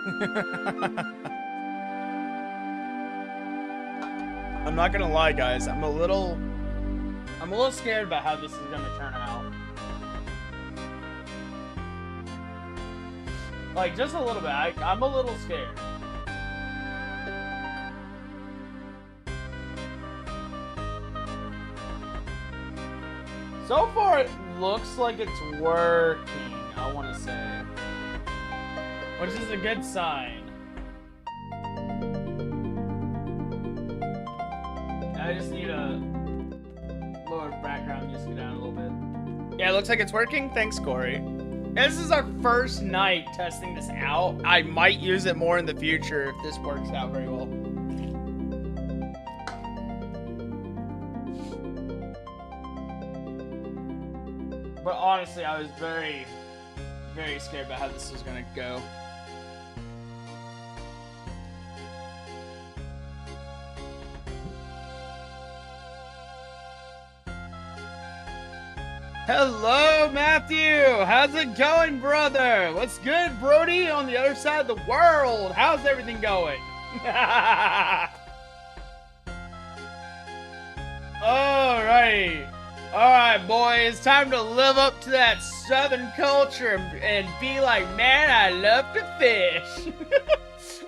I'm not gonna lie, guys. I'm a little scared about how this is gonna turn out. Like, just a little bit. I'm a little scared. So far, it looks like it's working, I want to say. Which is a good sign. I just need a lower background music down a little bit. Yeah, it looks like it's working. Thanks, Corey. This is our first night testing this out. I might use it more in the future if this works out very well. But honestly, I was very, very scared about how this was gonna go. Hello, Matthew! How's it going, brother? What's good, Brody, on the other side of the world? How's everything going? Alright. Alright, boys. It's time to live up to that southern culture and be like, man, I love to fish.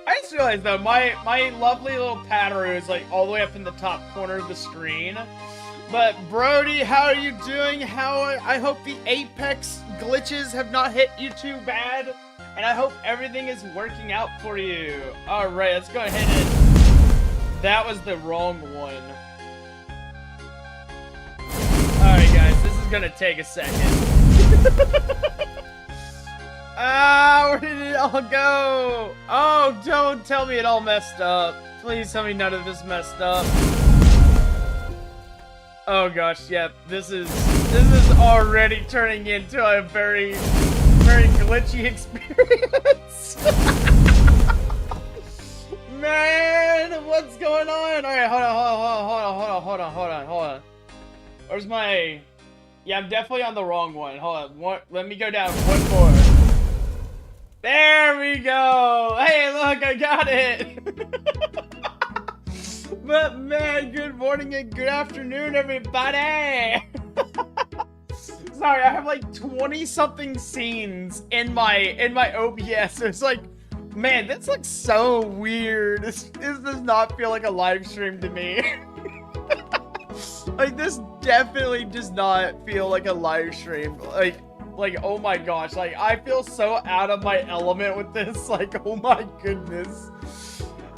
I just realized, though, my lovely little Pataroo is, like, all the way up in the top corner of the screen. But, Brody, how are you doing? I hope the Apex glitches have not hit you too bad. And I hope everything is working out for you. Alright, let's go ahead and... That was the wrong one. Alright, guys, this is gonna take a second. Where did it all go? Oh, don't tell me it all messed up. Please tell me none of this messed up. Oh gosh, yep, this is already turning into a very, very glitchy experience. Man, what's going on? Alright, hold on. Where's my... Yeah, I'm definitely on the wrong one. Hold on, let me go down one more. There we go! Hey, look, I got it! But man, good morning and good afternoon, everybody! Sorry, I have like 20-something scenes in my OBS. So it's like, man, this looks so weird. This does not feel like a live stream to me. Like, this definitely does not feel like a live stream. Like, oh my gosh, like, I feel so out of my element with this. Like, oh my goodness.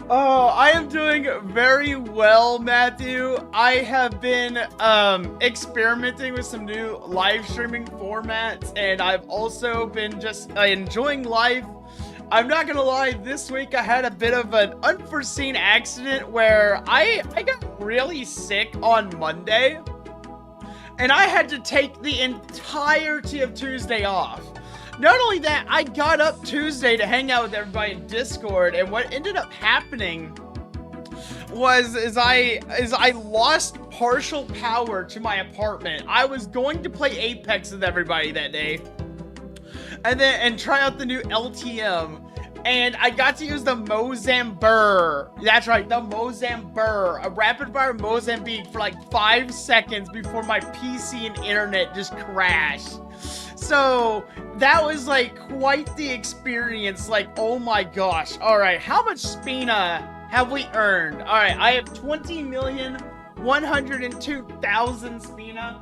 Oh, I am doing very well, Matthew. I have been experimenting with some new live streaming formats, and I've also been just enjoying life. I'm not gonna lie, this week I had a bit of an unforeseen accident where I got really sick on Monday, and I had to take the entirety of Tuesday off. Not only that, I got up Tuesday to hang out with everybody in Discord, and what ended up happening was I lost partial power to my apartment. I was going to play Apex with everybody that day, and try out the new LTM, and I got to use the Mozambique. That's right, the Mozambique, a rapid fire Mozambique for like 5 seconds before my PC and internet just crashed. So that was like quite the experience. Like, oh my gosh. All right, how much Spina have we earned? All right, I have 20,102,000 Spina.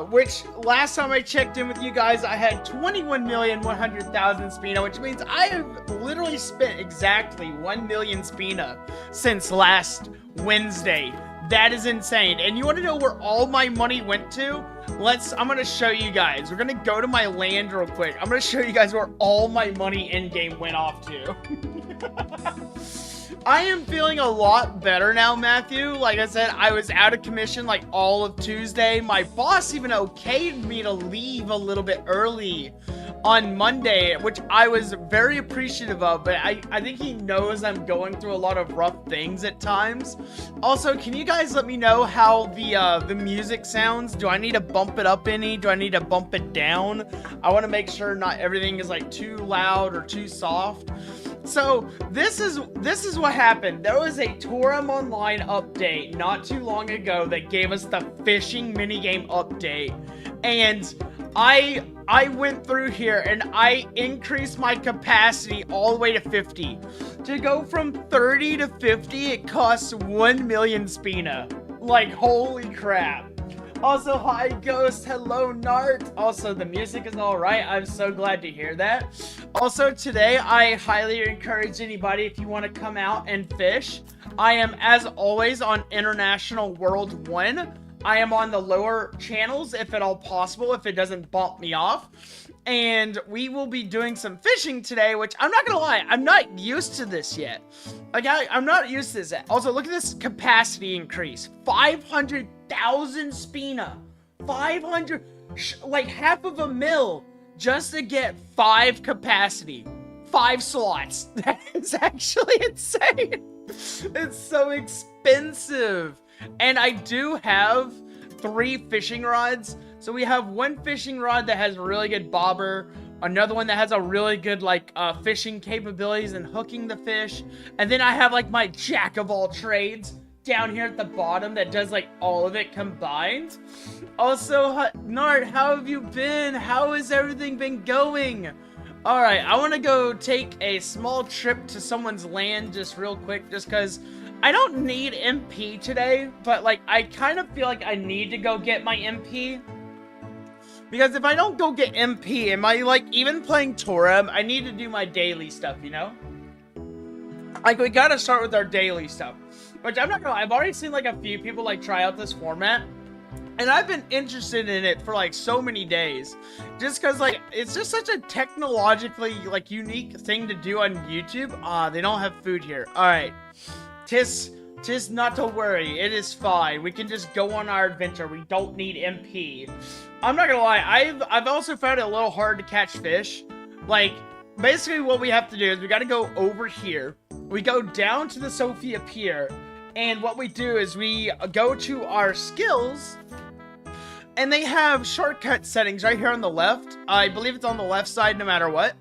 Which last time I checked in with you guys, I had 21,100,000 Spina, which means I have literally spent exactly 1 million Spina since last Wednesday. That is insane. And you want to know where all my money went to? I'm going to show you guys. We're going to go to my land real quick. I'm going to show you guys where all my money in-game went off to. I am feeling a lot better now, Matthew. Like I said, I was out of commission like all of Tuesday. My boss even okayed me to leave a little bit early on Monday, which I was very appreciative of, but I think he knows I'm going through a lot of rough things at times. Also, can you guys let me know how the music sounds? Do I need to bump it up any? Do I need to bump it down? I want to make sure not everything is like too loud or too soft. So this is what happened. There was a Toram Online update not too long ago that gave us the fishing minigame update, and I went through here and I increased my capacity all the way to 50. To go from 30 to 50, it costs 1 million spina. Like, holy crap. Also, hi Ghost, hello Nart. Also, the music is alright, I'm so glad to hear that. Also, today, I highly encourage anybody, if you want to come out and fish, I am, as always, on International World 1. I am on the lower channels, if at all possible, if it doesn't bump me off. And we will be doing some fishing today, which I'm not gonna lie, I'm not used to this yet. Like, I'm not used to this yet. Also, look at this capacity increase. 500,000 spina. 500, like half of a mil, just to get 5 capacity. 5 slots. That is actually insane. It's so expensive. And I do have 3 fishing rods. So we have one fishing rod that has a really good bobber, another one that has a really good like fishing capabilities and hooking the fish, and then I have like my jack of all trades down here at the bottom that does like all of it combined. Also, Nart, how have you been? How has everything been going? Alright, I want to go take a small trip to someone's land just real quick, just because I don't need MP today, but like I kind of feel like I need to go get my MP. Because if I don't go get MP, am I like even playing Toram? I need to do my daily stuff, you know? Like, we gotta start with our daily stuff. Which I'm not gonna lie, I've already seen like a few people like try out this format. And I've been interested in it for like so many days. Just cause like, it's just such a technologically like unique thing to do on YouTube. They don't have food here. Alright. Tis not to worry, it is fine. We can just go on our adventure. We don't need MP. I'm not gonna lie, I've also found it a little hard to catch fish. Like, basically what we have to do is we gotta go over here. We go down to the Sophia Pier, and what we do is we go to our skills, and they have shortcut settings right here on the left. I believe it's on the left side no matter what.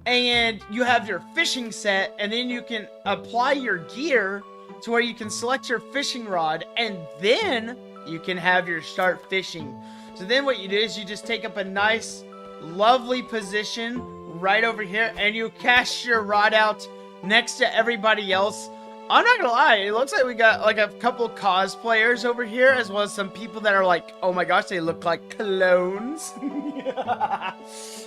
And you have your fishing set, and then you can apply your gear to where you can select your fishing rod, and then you can have your start fishing. So then what you do is you just take up a nice, lovely position right over here, and you cast your rod out next to everybody else. I'm not gonna lie, it looks like we got like a couple cosplayers over here, as well as some people that are like, oh my gosh, they look like clones.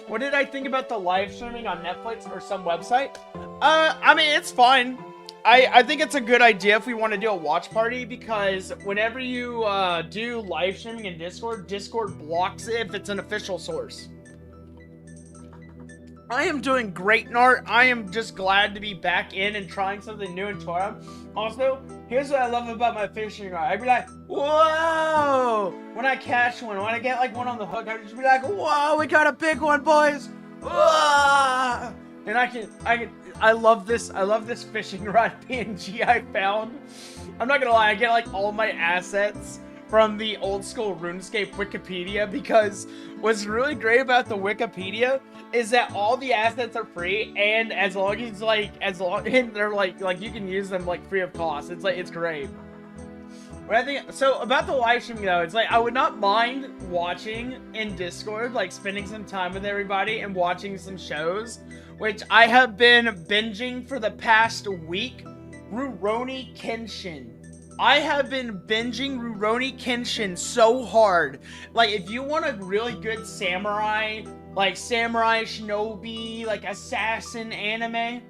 What did I think about the live streaming on Netflix or some website? I mean, it's fine. I think it's a good idea if we want to do a watch party, because whenever you do live streaming in Discord, Discord blocks it if it's an official source. I am doing great, Nart. I am just glad to be back in and trying something new in Toram. Also, here's what I love about my fishing rod. I'd be like, whoa! When I catch one, when I get like one on the hook, I'd just be like, whoa, we got a big one, boys! Whoa! And I love this fishing rod PNG I found. I'm not gonna lie, I get like all my assets from the old school RuneScape Wikipedia, because what's really great about the Wikipedia is that all the assets are free, and as long as and they're like you can use them like free of cost. It's like, it's great. But I think so about the live streaming though, it's like I would not mind watching in Discord, like spending some time with everybody and watching some shows, which I have been binging for the past week. Rurouni Kenshin. I have been binging Rurouni Kenshin so hard. Like, if you want a really good samurai, like samurai, shinobi, like assassin anime,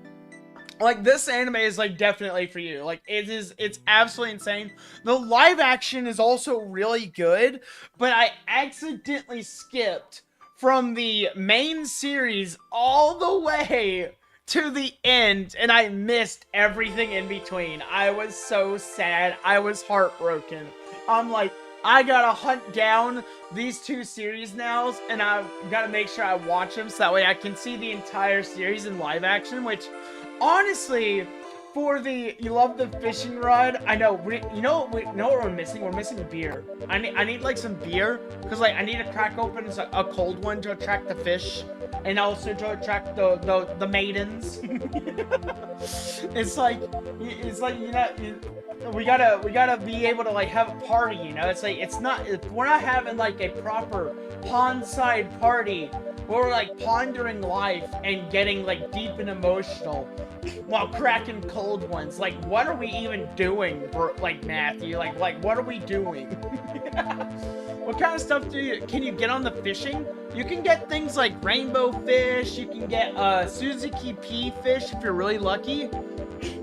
like this anime is like definitely for you. Like, it's absolutely insane. The live action is also really good, but I accidentally skipped from the main series all the way to the end, and I missed everything in between. I was so sad. I was heartbroken. I'm like, I gotta hunt down these 2 series now, and I gotta make sure I watch them so that way I can see the entire series in live action, which, honestly, for the, you love the fishing rod, I know, you know what we're missing? We're missing beer. I need like some beer, because like I need to crack open a cold one to attract the fish, and also to attract the maidens. It's like, you know, we gotta be able to like have a party, you know? It's like, we're not having like a proper pond-side party where we're like pondering life and getting like deep and emotional while cracking cold ones. Like, what are we even doing, bro? Like, Matthew? Like, what are we doing? What kind of stuff can you get on the fishing? You can get things like rainbow fish, you can get Suzuki P fish if you're really lucky.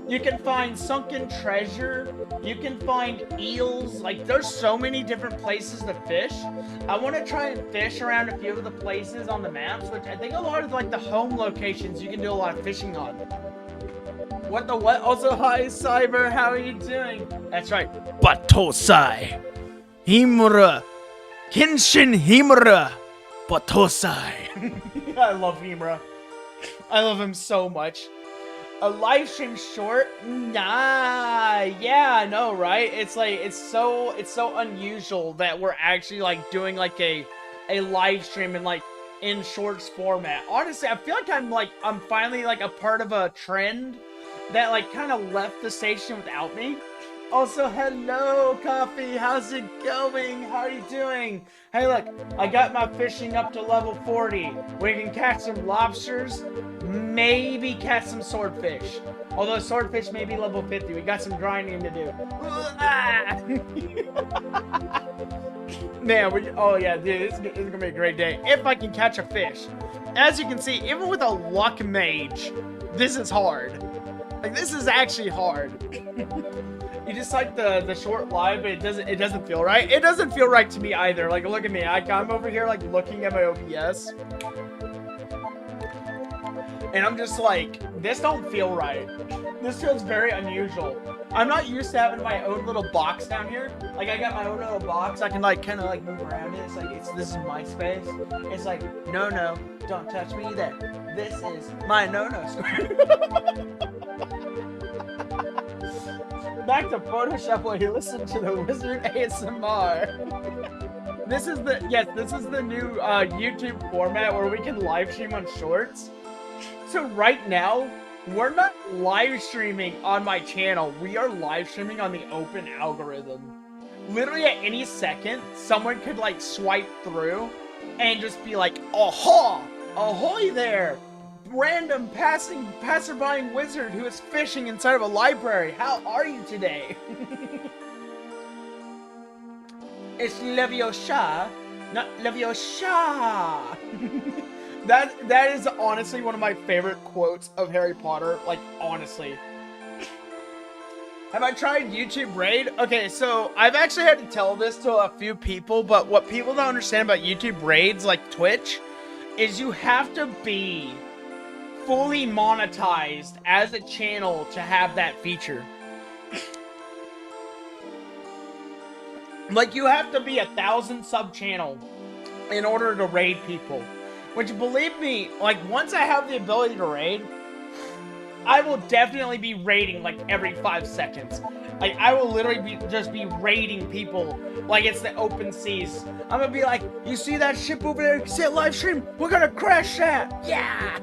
You can find sunken treasure, you can find eels. Like, there's so many different places to fish. I want to try and fish around a few of the places on the maps, which I think a lot of like the home locations you can do a lot of fishing on. What the what? Also, hi Cyber, how are you doing? That's right, Batosai Himura Kenshin Himura Batosai. I love Himura. I love him so much. A live stream short? Nah, yeah, I know, right? It's like, it's so unusual that we're actually like doing like a live stream in shorts format. Honestly, I feel like I'm finally like a part of a trend that like kind of left the station without me. Also, hello, Coffee. How's it going? How are you doing? Hey, look, I got my fishing up to level 40. We can catch some lobsters, maybe catch some swordfish. Although swordfish may be level 50. We got some grinding to do. Man, oh yeah, dude, this is gonna be a great day. If I can catch a fish. As you can see, even with a luck mage, this is hard. Like, this is actually hard. You just like the short live, but it doesn't feel right. It doesn't feel right to me either. Like, look at me. I'm over here like looking at my OBS, and I'm just like, this don't feel right. This feels very unusual. I'm not used to having my own little box down here. Like, I got my own little box. I can like kind of like move around it. It's like, this is my space. It's like, no, don't touch me there. This is my no square. Back to Photoshop while you listen to the Wizard ASMR. This is the new YouTube format where we can live stream on shorts. So right now, we're not live streaming on my channel. We are live streaming on the open algorithm. Literally at any second, someone could like swipe through and just be like, aha, ahoy there. Random passerby wizard who is fishing inside of a library. How are you today? It's Leviosa, not Leviosa. That is honestly one of my favorite quotes of Harry Potter. Like, honestly. Have I tried YouTube Raid? Okay, so I've actually had to tell this to a few people, but what people don't understand about YouTube Raids, like Twitch, is you have to be fully monetized as a channel to have that feature. Like, you have to be 1,000 sub channel in order to raid people. Which, believe me, like, once I have the ability to raid, I will definitely be raiding like every 5 seconds. Like, I will literally just be raiding people like it's the open seas. I'm gonna be like, you see that ship over there? You see it live stream? We're gonna crash that! Yeah!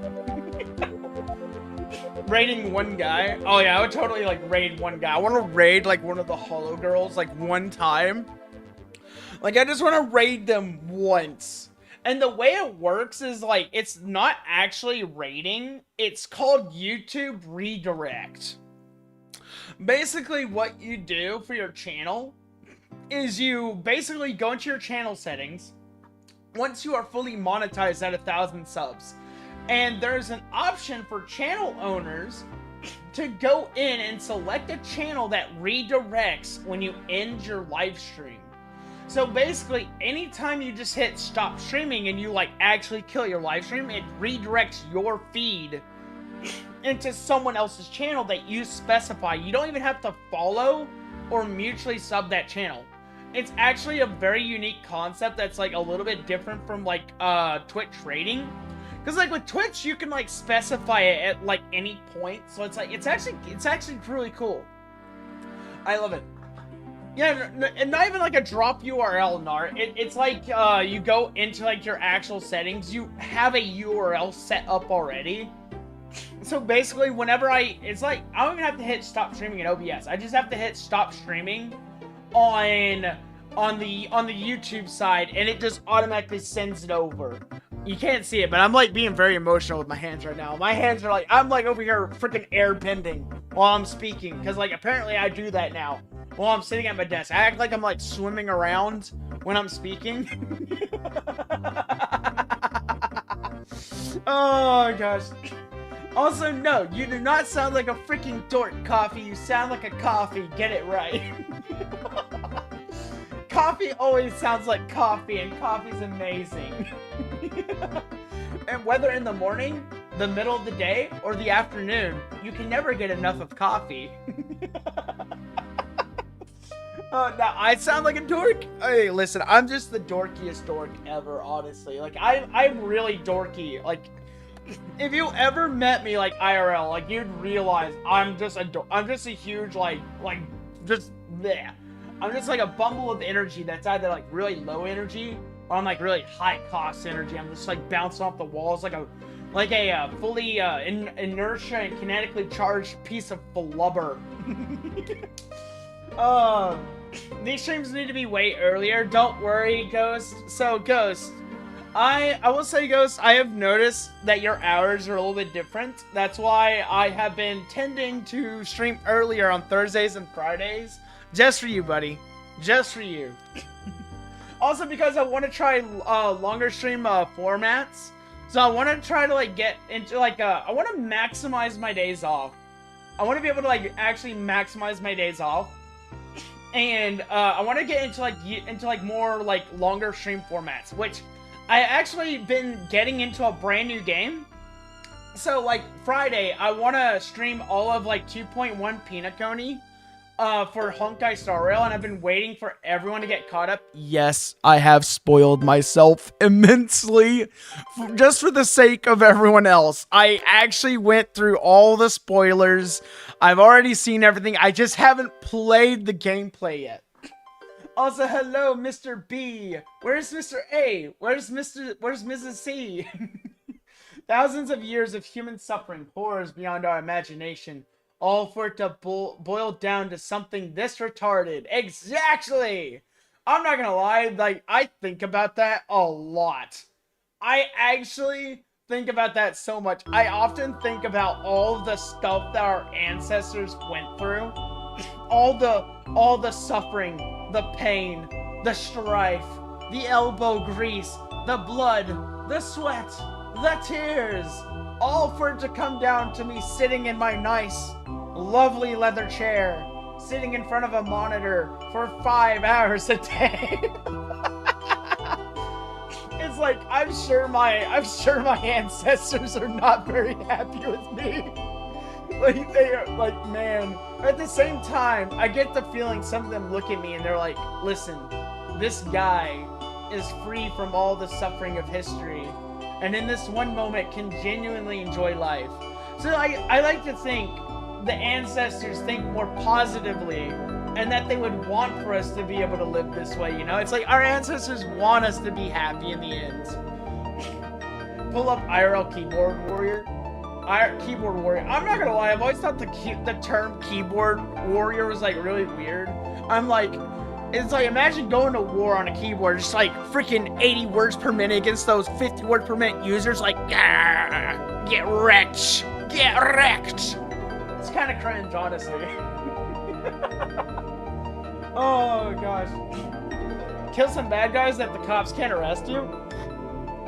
Raiding one guy. Oh yeah, I would totally like raid one guy. I want to raid like one of the Hollow Girls like one time. Like, I just want to raid them once. And the way it works is like, it's not actually raiding. It's called YouTube redirect. Basically what you do for your channel is you basically go into your channel settings once you are fully monetized at 1,000 subs. And there's an option for channel owners to go in and select a channel that redirects when you end your live stream. So basically, anytime you just hit stop streaming and you like actually kill your live stream, it redirects your feed into someone else's channel that you specify. You don't even have to follow or mutually sub that channel. it's actually a very unique concept that's like a little bit different from like Twitch rating. Because like with Twitch, you can like specify it at like any point, so it's like it's actually really cool. I love it. Yeah, and not even like a drop URL, Nar. It's like you go into like your actual settings, you have a URL set up already. So basically, whenever it's like I don't even have to hit stop streaming in OBS. I just have to hit stop streaming on the YouTube side, and it just automatically sends it over. You can't see it, but I'm like being very emotional with my hands right now. My hands are like, I'm like over here freaking air bending while I'm speaking, because like apparently I do that now while I'm sitting at my desk. I act like I'm like swimming around when I'm speaking. Oh gosh. Also, no, you do not sound like a freaking dork, Coffee. You sound like a coffee. Get it right. Coffee always sounds like coffee, and coffee's amazing. And whether in the morning, the middle of the day, or the afternoon, you can never get enough of coffee. Now, I sound like a dork? Hey, listen, I'm just the dorkiest dork ever, honestly. Like, I'm really dorky. Like, if you ever met me, like, IRL, like, you'd realize I'm just a huge, just bleh. I'm just like a bundle of energy that's either like really low energy or I'm like really high cost energy. I'm just like bouncing off the walls like a fully inertia and kinetically charged piece of blubber. These streams need to be way earlier. Don't worry, Ghost. So Ghost, I will say, Ghost, I have noticed that your hours are a little bit different. That's why I have been tending to stream earlier on Thursdays and Fridays. Just for you, buddy. Just for you. Also, because I want to try longer stream formats. So I want to try to like get into like I want to maximize my days off. I want to be able to like actually maximize my days off. And I want to get into like more like longer stream formats, which I actually been getting into a brand new game. So like Friday, I want to stream all of like 2.1 Peanut Coney. For Honkai Star Rail, and I've been waiting for everyone to get caught up. Yes, I have spoiled myself immensely, just for the sake of everyone else. I actually went through all the spoilers. I've already seen everything. I just haven't played the gameplay yet. Also, hello, Mr. B. Where's Mr. A? Where's Mrs. C? Thousands of years of human suffering, horrors beyond our imagination. All for it to boil down to something this retarded. Exactly! I'm not gonna lie, like, I think about that a lot. I actually think about that so much. I often think about all the stuff that our ancestors went through. All the suffering, the pain, the strife, the elbow grease, the blood, the sweat, the tears. All for it to come down to me sitting in my nice, lovely leather chair, sitting in front of a monitor for 5 hours a day. It's like, I'm sure my ancestors are not very happy with me. Like, they are like, man. At the same time, I get the feeling some of them look at me and they're like, listen, this guy is free from all the suffering of history, and in this one moment can genuinely enjoy life. So I like to think the ancestors think more positively, and that they would want for us to be able to live this way, you know? It's like our ancestors want us to be happy in the end. Pull up IRL keyboard warrior. Keyboard warrior. I'm not gonna lie, I've always thought the term keyboard warrior was like really weird. I'm like, it's like, imagine going to war on a keyboard, just like freaking 80 words per minute against those 50 words per minute users, like, get wrecked, get wrecked. It's kind of cringe, honestly. Oh gosh. Kill some bad guys that the cops can't arrest you?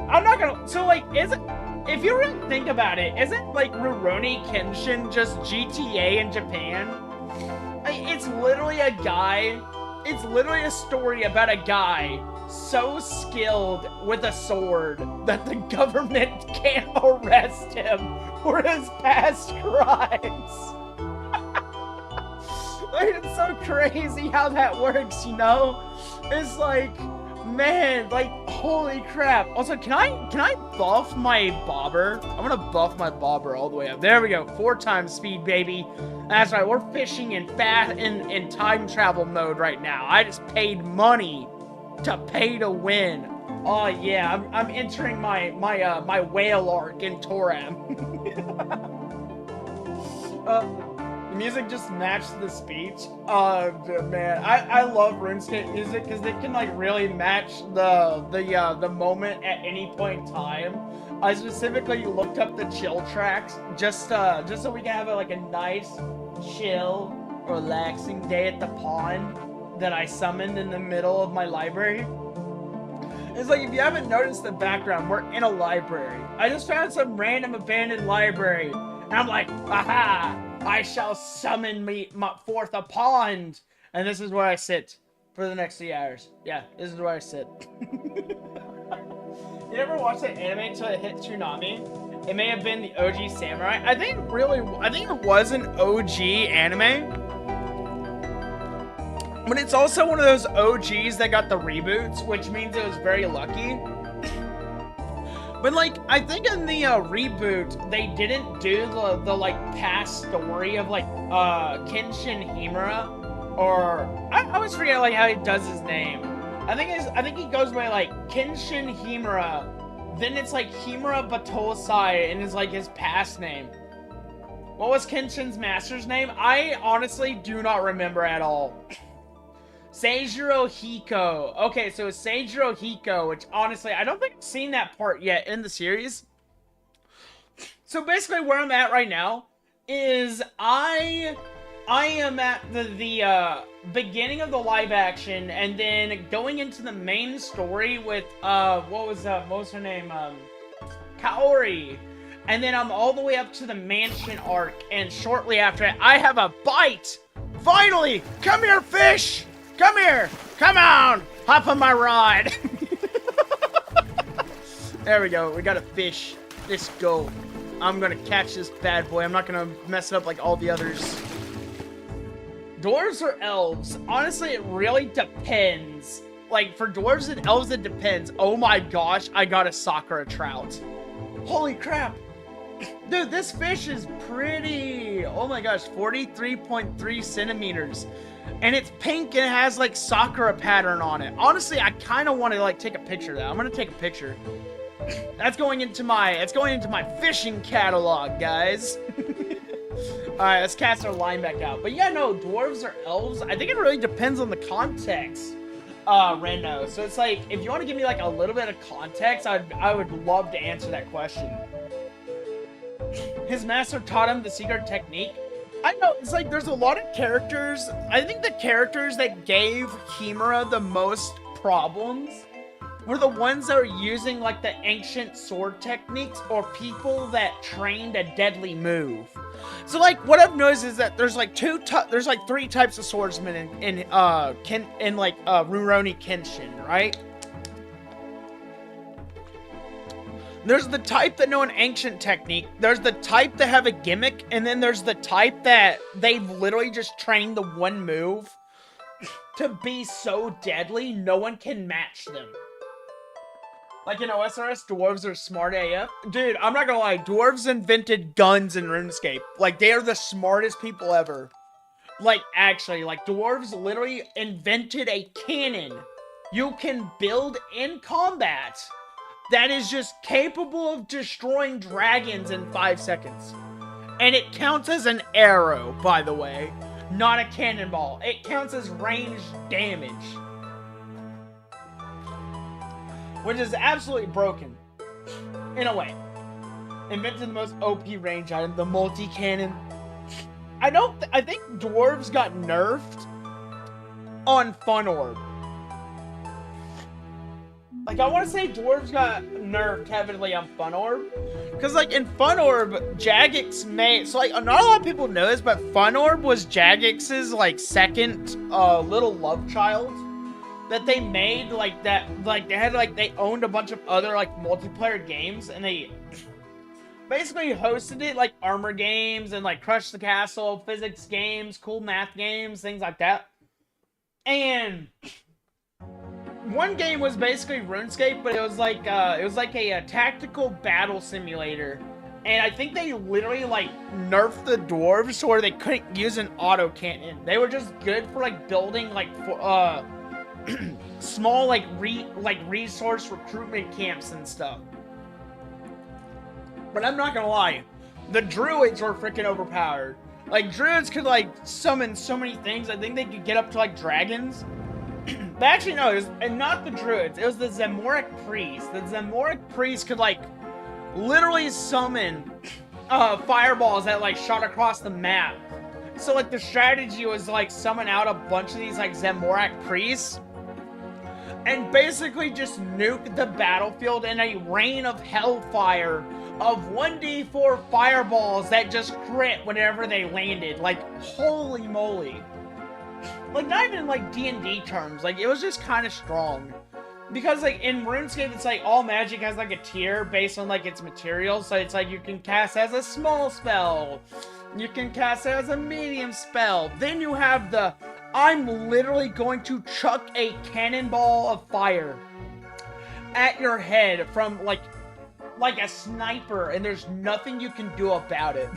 I'm not gonna, so like, if you really think about it, isn't like Rurouni Kenshin just GTA in Japan? Like, it's literally a guy. It's literally a story about a guy so skilled with a sword that the government can't arrest him for his past crimes. Like, it's so crazy how that works, you know? It's like, man, like, holy crap. Also, can I buff my bobber? I'm gonna buff my bobber all the way up. There we go. 4 times speed, baby. That's right. We're fishing in time travel mode right now. I just paid money to pay to win. Oh yeah, I'm entering my whale arc in Toram. The music just matched the speech. Man, I love RuneScape music because they can like really match the moment at any point in time. I specifically looked up the chill tracks just so we can have like a nice, chill, relaxing day at the pond that I summoned in the middle of my library. It's like, if you haven't noticed the background, we're in a library. I just found some random abandoned library, and I'm like, aha! I shall summon forth a pond! And this is where I sit for the next 3 hours. Yeah, this is where I sit. You ever watch that anime until it hit Tsunami? It may have been the OG Samurai. I think it was an OG anime. But it's also one of those OGs that got the reboots, which means it was very lucky. But like, I think in the reboot, they didn't do the like past story of like Kenshin Himura, or I always forget like how he does his name. I think he goes by like Kenshin Himura. Then it's like Himura Batosai, and is like his past name. What was Kenshin's master's name? I honestly do not remember at all. Seijiro Hiko. Okay, so it's Seijiro Hiko, which honestly, I don't think I've seen that part yet in the series. So basically where I'm at right now is I am at the beginning of the live action, and then going into the main story with, what was her name? Kaori. And then I'm all the way up to the mansion arc, and shortly after that, I have a bite! Finally! Come here, fish! Come here! Come on! Hop on my ride! There we go. We got a fish. Let's go. I'm gonna catch this bad boy. I'm not gonna mess it up like all the others. Dwarves or elves? Honestly, it really depends. Like, for dwarves and elves, it depends. Oh my gosh, I got a Sakura trout. Holy crap! Dude, this fish is pretty. Oh my gosh, 43.3 centimeters. And it's pink and it has like Sakura pattern on it. Honestly, I kind of want to like take a picture of that. I'm gonna take a picture. That's going into my fishing catalog, guys. Alright, let's cast our line back out. But yeah, no, dwarves or elves, I think it really depends on the context, Reno. So it's like, if you want to give me like a little bit of context, I would love to answer that question. His master taught him the secret technique. I know, it's like there's a lot of characters. I think the characters that gave Himura the most problems were the ones that were using like the ancient sword techniques, or people that trained a deadly move. So like, what I've noticed is that there's like 3 types of swordsmen in Rurouni Kenshin, right? There's the type that know an ancient technique, there's the type that have a gimmick, and then there's the type that they've literally just trained the one move to be so deadly, no one can match them. Like in OSRS, dwarves are smart AF. Dude, I'm not gonna lie, dwarves invented guns in RuneScape. Like, they are the smartest people ever. Like, actually, like, dwarves literally invented a cannon you can build in combat that is just capable of destroying dragons in 5 seconds. And it counts as an arrow, by the way, not a cannonball. It counts as ranged damage. Which is absolutely broken, in a way. Invented the most OP range item, the multi-cannon. I think dwarves got nerfed on Fun Orb. Like, I want to say dwarves got nerfed heavily on Fun Orb. Because, like, in Fun Orb, Jagex made... So, like, not a lot of people know this, but Fun Orb was Jagex's, like, second little love child that they made, like, that... Like, they had, like, they owned a bunch of other, like, multiplayer games, and they basically hosted it, like armor games and like Crush the Castle, physics games, cool math games, things like that. And one game was basically RuneScape, but it was like a tactical battle simulator. And I think they literally like nerfed the dwarves to where they couldn't use an autocannon. They were just good for like building like small like resource recruitment camps and stuff. But I'm not gonna lie, the druids were freaking overpowered. Like druids could like summon so many things. I think they could get up to like dragons. But actually no, it was, and not the druids. It was the Zamoric priests. The Zamoric priests could like literally summon fireballs that like shot across the map. So like the strategy was like summon out a bunch of these like Zamoric priests and basically just nuke the battlefield in a rain of hellfire of 1d4 fireballs that just crit whenever they landed. Like, holy moly. Like, not even in like D&D terms, like it was just kind of strong. Because, like, in RuneScape, it's like all magic has, like, a tier based on, like, its materials. So it's like you can cast as a small spell. You can cast as a medium spell. Then you have the, I'm literally going to chuck a cannonball of fire at your head from, like a sniper. And there's nothing you can do about it.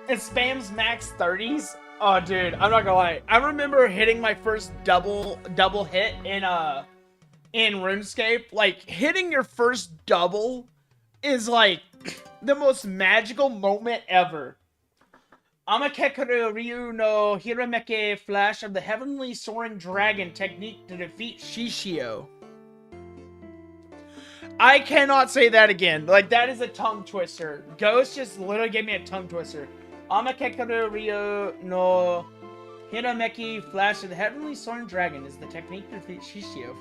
It spams max 30s. Oh, dude, I'm not gonna lie. I remember hitting my first double hit in RuneScape. Like, hitting your first double is, like, the most magical moment ever. Amakekeru Ryu no Hirameke Flash of the Heavenly Soaring Dragon technique to defeat Shishio. I cannot say that again. Like, that is a tongue twister. Ghost just literally gave me a tongue twister. Amakekeru Ryu no Hirameki Flash of the Heavenly Soaring Dragon is the technique to defeat Shishio.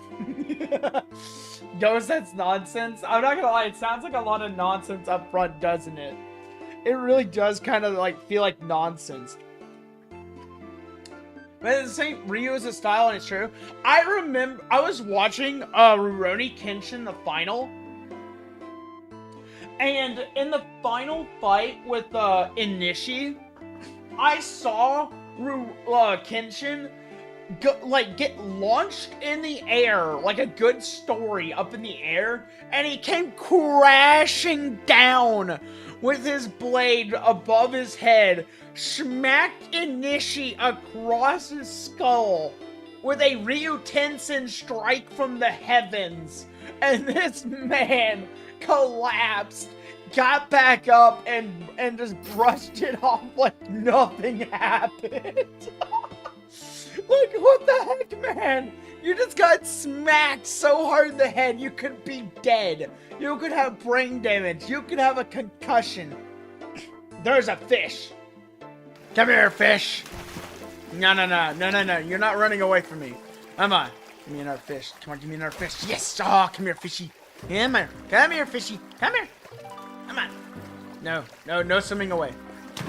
Ghost, that's nonsense. I'm not gonna lie, it sounds like a lot of nonsense up front, doesn't it? It really does kind of like feel like nonsense. But at the same, Ryu is a style and it's true. I remember I was watching Rurouni Kenshin the final. And in the final fight with Inishi, I saw Kenshin get launched in the air, like a good story up in the air, and he came crashing down with his blade above his head, smacked Inishi across his skull with a Ryu Tensen strike from the heavens, and this man collapsed, got back up, and just brushed it off like nothing happened. Like, what the heck, man? You just got smacked so hard in the head, you could be dead. You could have brain damage. You could have a concussion. There's a fish. Come here, fish. No. You're not running away from me. Come on. Give me another fish. Come on, give me another fish. Yes. Oh, come here, fishy. Come here. Come here, fishy. Come here. Come on. No swimming away.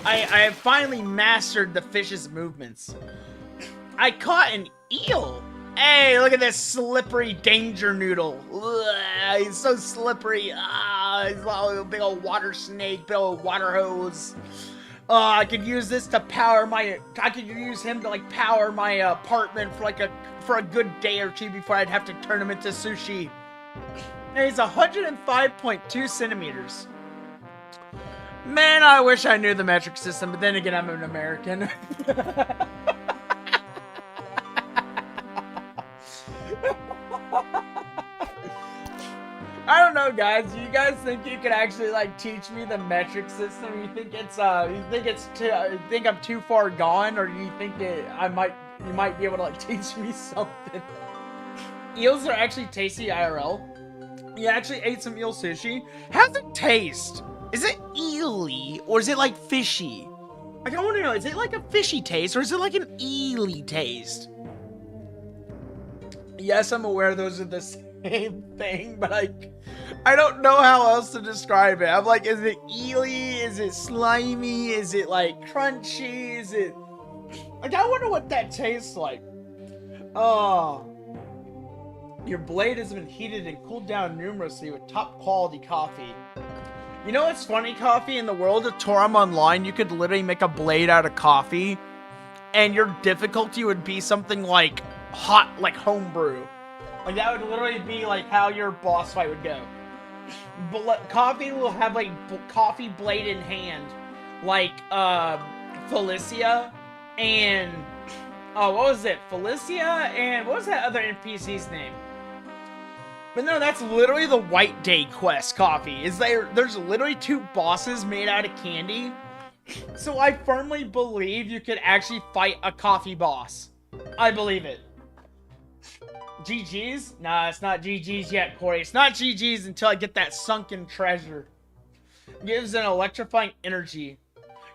I have finally mastered the fish's movements. I caught an eel. Hey, look at this slippery danger noodle. Ugh, he's so slippery. He's like a big old water snake, big old water hose. I could use this to power my. I could use him to like power my apartment for a good day or two before I'd have to turn him into sushi. And he's 105.2 centimeters. Man, I wish I knew the metric system, but then again, I'm an American. I don't know, guys. Do you guys think you could actually like teach me the metric system? You think I'm too far gone, or do you think that you might be able to like teach me something? Eels are actually tasty IRL. You actually ate some eel sushi. How's it taste? Is it eely or is it like fishy? Like, I want to know, is it like a fishy taste or is it like an eely taste? Yes, I'm aware those are the same thing, but like, I don't know how else to describe it. I'm like, is it eely? Is it slimy? Is it like crunchy? Is it... Like, I wonder what that tastes like. Oh. Your blade has been heated and cooled down numerously with top quality coffee. You know what's funny, Coffee? In the world of Toram Online, you could literally make a blade out of coffee, and your difficulty would be something like hot, like homebrew. Like, that would literally be like how your boss fight would go. Coffee will have like coffee blade in hand, like Felicia and what was it? Felicia and what was that other NPC's name? But no, that's literally the White Day quest, Coffee. There's literally 2 bosses made out of candy. So I firmly believe you could actually fight a coffee boss. I believe it. GG's? Nah, it's not GG's yet, Corey. It's not GG's until I get that sunken treasure. Gives an electrifying energy.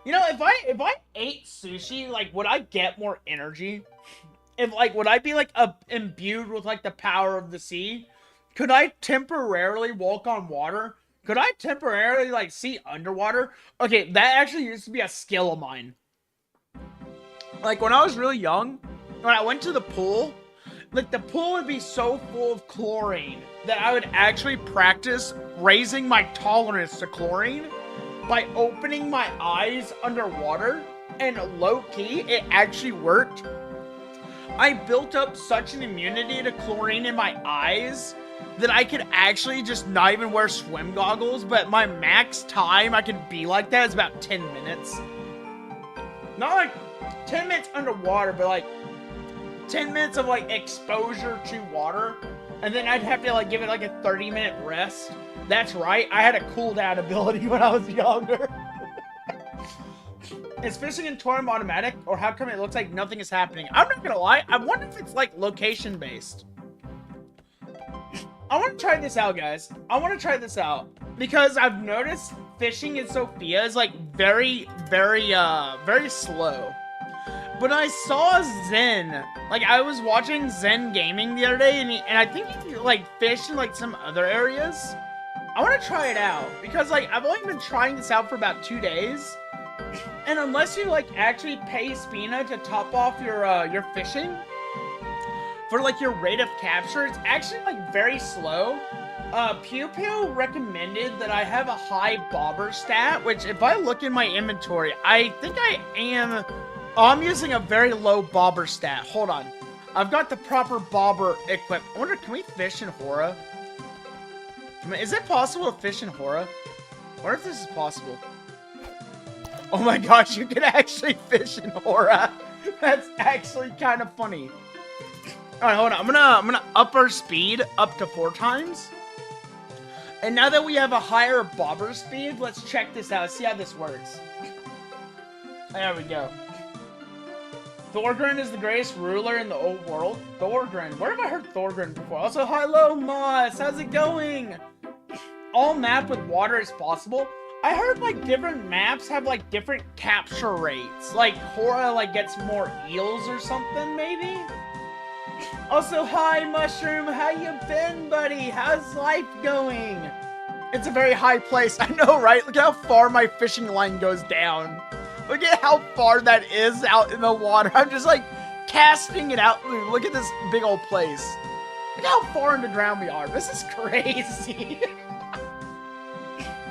You know, if I ate sushi, like, would I get more energy? Would I be, like, imbued with, like, the power of the sea? Could I temporarily walk on water? Could I temporarily, like, see underwater? Okay, that actually used to be a skill of mine. Like, when I was really young, when I went to the pool, like, the pool would be so full of chlorine that I would actually practice raising my tolerance to chlorine by opening my eyes underwater, and low-key, it actually worked. I built up such an immunity to chlorine in my eyes that I could actually just not even wear swim goggles, but my max time I could be like that is about 10 minutes. Not like 10 minutes underwater, but like 10 minutes of like exposure to water, and then I'd have to like give it like a 30-minute rest. That's right, I had a cooldown ability when I was younger. Is fishing in Toram automatic, or how come it looks like nothing is happening? I'm not gonna lie, I wonder if it's like location based. I want to try this out, guys. I want to try this out because I've noticed fishing in Sophia is like very slow. But I saw Zen, like I was watching Zen Gaming the other day, and I think he like fished in like some other areas. I want to try it out because like I've only been trying this out for about 2 days, and unless you like actually pay Spina to top off your fishing for like your rate of capture, it's actually like very slow. Pew Pew recommended that I have a high bobber stat, which if I look in my inventory, I think I am. Oh, I'm using a very low bobber stat. Hold on. I've got the proper bobber equipped. I wonder, can we fish in Hora? Is it possible to fish in Hora? I wonder if this is possible. Oh my gosh, you can actually fish in Hora. That's actually kind of funny. Alright, hold on. I'm gonna up our speed up to 4 times. And now that we have a higher bobber speed, let's check this out. See how this works. There we go. Thorgrim is the greatest ruler in the old world. Thorgrim. Where have I heard Thorgrim before? Also, hello, Moss. How's it going? All map with water is possible. I heard, like, different maps have, like, different capture rates. Like, Hora, like, gets more eels or something, maybe? Also, hi, Mushroom. How you been, buddy? How's life going? It's a very high place. I know, right? Look how far my fishing line goes down. Look at how far that is out in the water. I'm just like casting it out. Look at this big old place. Look how far underground we are. This is crazy.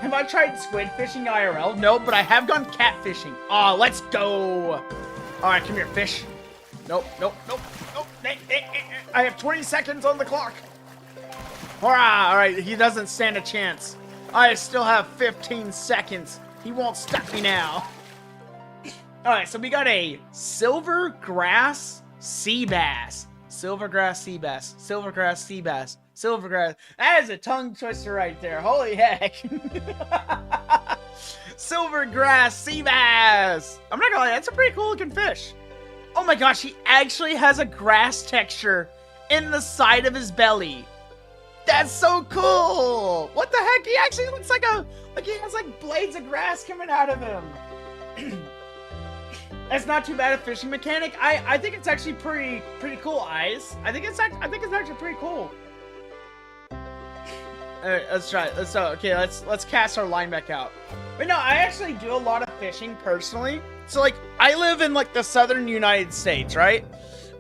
Have I tried squid fishing IRL? No, but I have gone catfishing. Aw, let's go. All right, come here, fish. Nope, nope, nope, nope. I have 20 seconds on the clock. Hurrah! All right, he doesn't stand a chance. I still have 15 seconds. He won't stop me now. Alright, so we got a silver grass sea bass. Silver grass sea bass. Silver grass sea bass. Silver grass. That is a tongue twister right there. Holy heck. Silver grass sea bass. I'm not gonna lie, that's a pretty cool looking fish. Oh my gosh, he actually has a grass texture in the side of his belly. That's so cool. What the heck? He actually looks like he has like blades of grass coming out of him. That's not too bad a fishing mechanic. I think it's actually pretty cool, Eyes. I think it's actually pretty cool. Alright, let's try it. Let's cast our line back out. But no, I actually do a lot of fishing personally. So like I live in like the southern United States, right?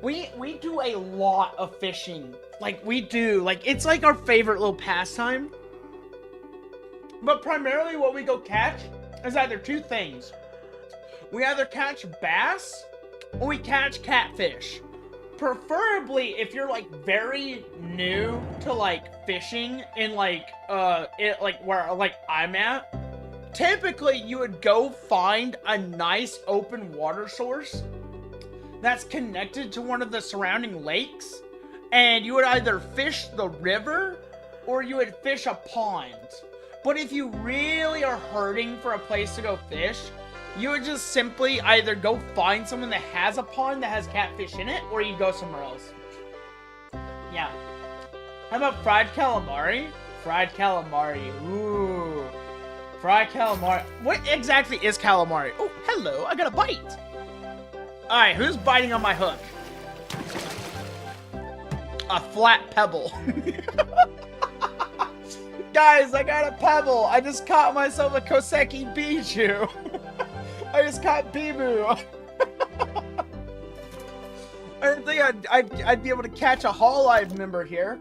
We do a lot of fishing. Like, we do. Like, it's like our favorite little pastime. But primarily what we go catch is either two things. We either catch bass or we catch catfish. Preferably if you're like very new to like fishing in like where like I'm at, typically you would go find a nice open water source that's connected to one of the surrounding lakes, and you would either fish the river or you would fish a pond. But if you really are hurting for a place to go fish, you would just simply either go find someone that has a pond that has catfish in it, or you go somewhere else. Yeah. How about fried calamari? Fried calamari. Ooh. Fried calamari. What exactly is calamari? Oh, hello. I got a bite. Alright, who's biting on my hook? A flat pebble. Guys, I got a pebble. I just caught myself a Koseki Biju. I just caught Bibu. I didn't think I'd be able to catch a Hololive member here.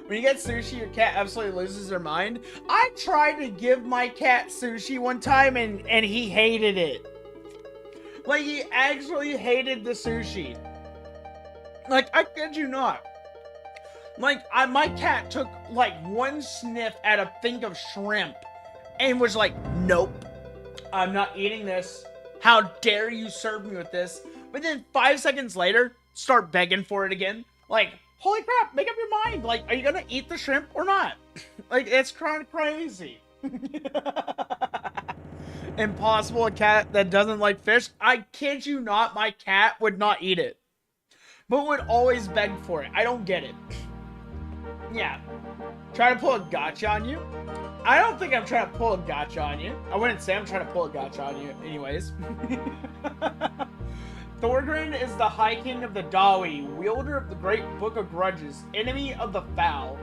When you get sushi, your cat absolutely loses their mind. I tried to give my cat sushi one time and he hated it. Like, he actually hated the sushi. Like, I kid you not. Like, my cat took, like, one sniff at a thing of shrimp and was like, nope, I'm not eating this. How dare you serve me with this? But then 5 seconds later, start begging for it again. Like, holy crap, make up your mind. Like, are you gonna eat the shrimp or not? Like, it's kind of crazy. Impossible, a cat that doesn't like fish. I kid you not, my cat would not eat it, but would always beg for it. I don't get it. Yeah. Try to pull a gotcha on you? I don't think I'm trying to pull a gotcha on you. I wouldn't say I'm trying to pull a gotcha on you anyways. Thorgrim is the High King of the Dawi, wielder of the Great Book of Grudges, enemy of the foul.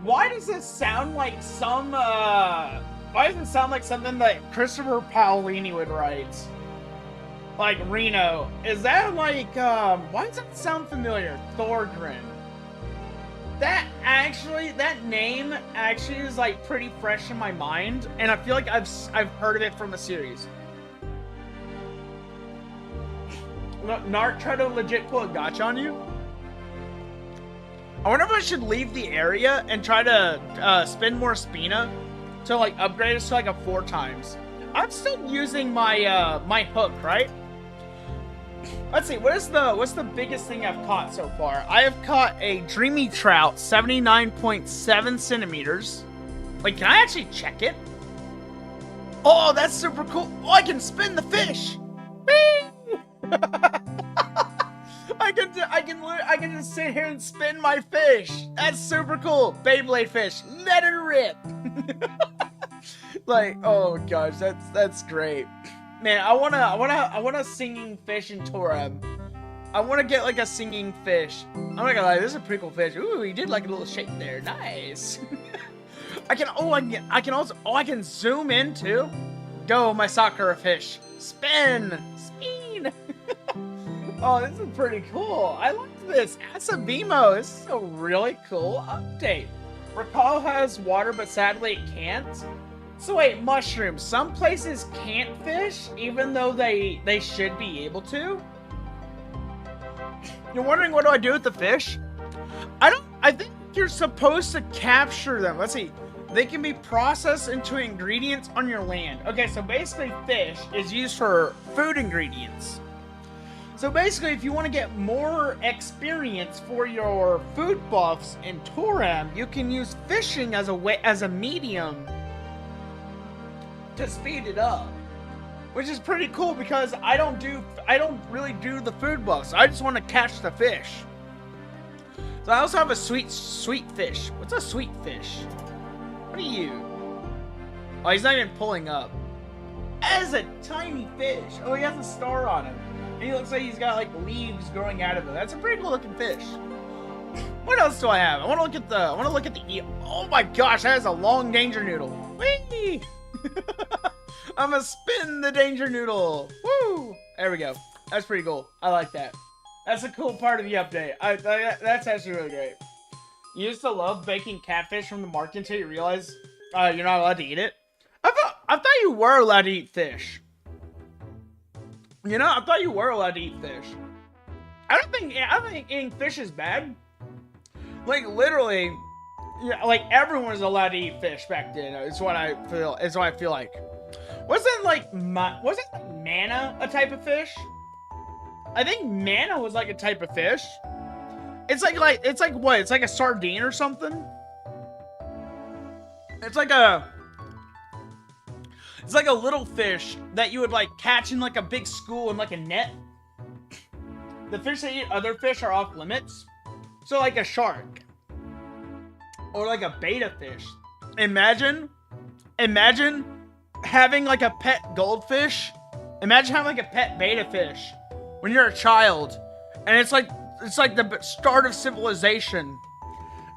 Why does this sound like some, why does it sound like something that Christopher Paolini would write? Like Reno. Is that like, why does that sound familiar? Thorgrim. That name actually is like pretty fresh in my mind, and I feel like I've heard of it from a series. Narc tried to legit pull a gotcha on you? I wonder if I should leave the area and try to spend more Spina to like upgrade us to like a 4 times. I'm still using my my hook, right? Let's see, what's the biggest thing I've caught so far? I have caught a dreamy trout, 79.7 centimeters. Like, can I actually check it? Oh, that's super cool. Oh, I can spin the fish. Whee! I can just sit here and spin my fish. That's super cool. Beyblade fish, let it rip. Like, oh gosh, that's great. Man, I want a singing fish in Toram. I want to get like a singing fish. I'm not gonna lie, this is a pretty cool fish. Ooh, he did like a little shake there. Nice. I can zoom in too. Go, my Sakura fish. Spin. Spin. Oh, this is pretty cool. I like this. Asabimo. This is a really cool update. Recall has water, but sadly it can't. So wait, mushrooms. Some places can't fish, even though they should be able to. You're wondering what do I do with the fish? I think you're supposed to capture them. Let's see. They can be processed into ingredients on your land. Okay, so basically fish is used for food ingredients. So basically, if you want to get more experience for your food buffs in Toram, you can use fishing as a medium to speed it up, which is pretty cool because I don't really do the food buffs. I just want to catch the fish. So I also have a sweet fish. What's a sweet fish? What are you? Oh, he's not even pulling up. That is a tiny fish. Oh, he has a star on him. And he looks like he's got like leaves growing out of him. That's a pretty cool looking fish. What else do I have? I want to look at the eel. Oh my gosh, that is a long danger noodle. Whee! I'm gonna spin the danger noodle. Woo! There we go. That's pretty cool. I like that. That's a cool part of the update. That's actually really great. You used to love baking catfish from the market until you realize you're not allowed to eat it. I thought you were allowed to eat fish. You know, I thought you were allowed to eat fish. I don't think eating fish is bad. Like literally, yeah, like everyone was allowed to eat fish back then. It's what I feel. It's what I feel like. Wasn't like manna a type of fish? I think manna was like a type of fish. It's like what? It's like a sardine or something. It's like a little fish that you would like catch in like a big school in like a net. The fish that eat other fish are off limits. So like a shark. Or like a betta fish. Imagine having like a pet goldfish. Imagine having like a pet betta fish when you're a child. And it's like the start of civilization.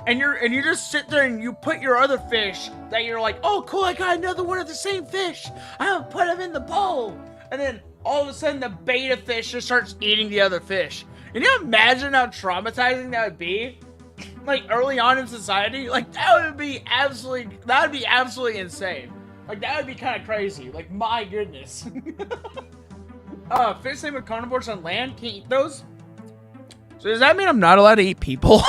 And you just sit there and you put your other fish that you're like, oh cool, I got another one of the same fish. I'm gonna put them in the bowl. And then all of a sudden the betta fish just starts eating the other fish. Can you imagine how traumatizing that would be? Like early on in society? Like that would be absolutely insane. Like that would be kind of crazy. Like my goodness. Fish same with carnivores on land, can't eat those? So does that mean I'm not allowed to eat people?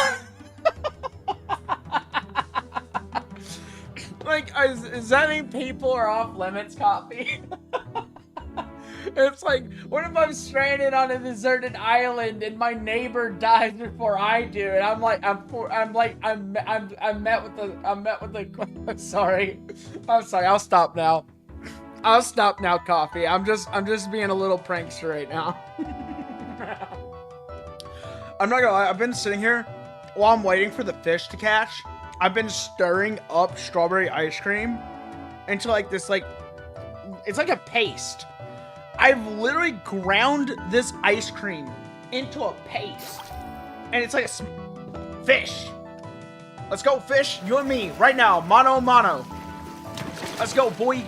Like, does that mean people are off limits, Coffee? It's like, what if I'm stranded on a deserted island and my neighbor dies before I do, and I'm met with the. Sorry, I'll stop now. I'll stop now, Coffee. I'm just being a little prankster right now. I'm not gonna lie. I've been sitting here while I'm waiting for the fish to catch. I've been stirring up strawberry ice cream into like this, like, it's like a paste. I've literally ground this ice cream into a paste. And it's like a fish. Let's go, fish. You and me, right now. Mano a mano. Let's go, boy.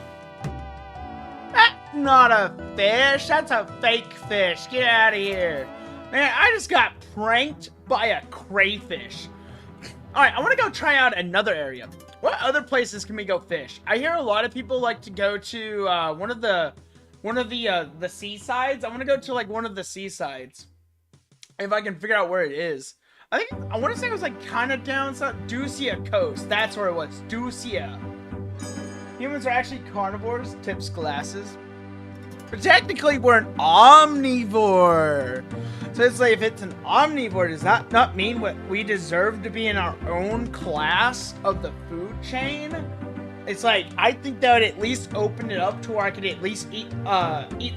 That's not a fish. That's a fake fish. Get out of here. Man, I just got pranked by a crayfish. Alright, I want to go try out another area. What other places can we go fish? I hear a lot of people like to go to one of the seasides. I want to go to like one of the seasides. If I can figure out where it is. I want to say it was like kind of down south. Ducia Coast. That's where it was. Ducia. Humans are actually carnivores. Tips glasses. But technically we're an omnivore. So it's like, if it's an omnivore, does that not mean what we deserve to be in our own class of the food chain? It's like, I think that would at least open it up to where I could at least eat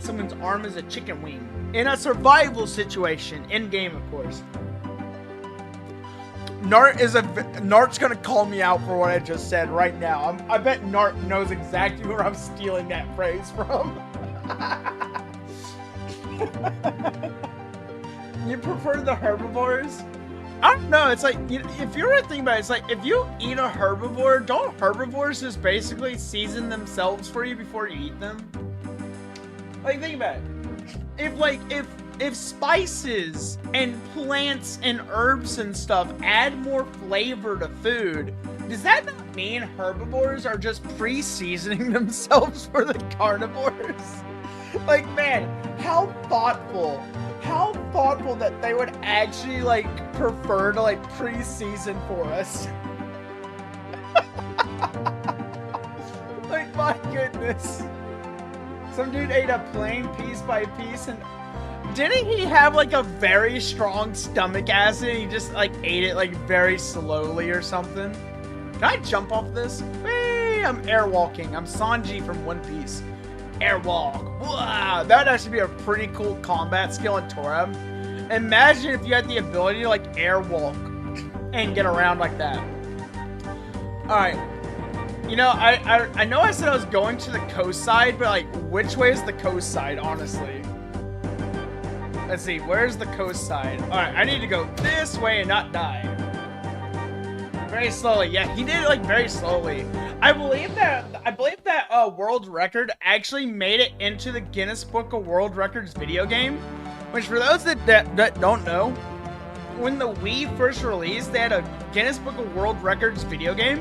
someone's arm as a chicken wing. In a survival situation, in game of course. Nart's gonna call me out for what I just said right now. I bet Nart knows exactly where I'm stealing that phrase from. You prefer the herbivores? I don't know, it's like, if you were to think about it, it's like, if you eat a herbivore, don't herbivores just basically season themselves for you before you eat them? Like, think about it. If spices and plants and herbs and stuff add more flavor to food, does that not mean herbivores are just pre-seasoning themselves for the carnivores? Like, man, how thoughtful that they would actually, like, prefer to, like, pre-season for us. Like, my goodness. Some dude ate a plane piece by piece, and didn't he have, like, a very strong stomach acid? He just, like, ate it, like, very slowly or something. Can I jump off this? Hey, I'm airwalking. I'm Sanji from One Piece. Airwalk. Wow, that would actually be a pretty cool combat skill in Toram. Imagine if you had the ability to like airwalk and get around like that. Alright. You know, I know I said I was going to the coast side, but like, which way is the coast side, honestly? Let's see, where's the coast side? Alright, I need to go this way and not die. Very slowly. Yeah, he did it like very slowly. I believe that world record actually made it into the Guinness Book of World Records video game. Which, for those that don't know, when the Wii first released, they had a Guinness Book of World Records video game,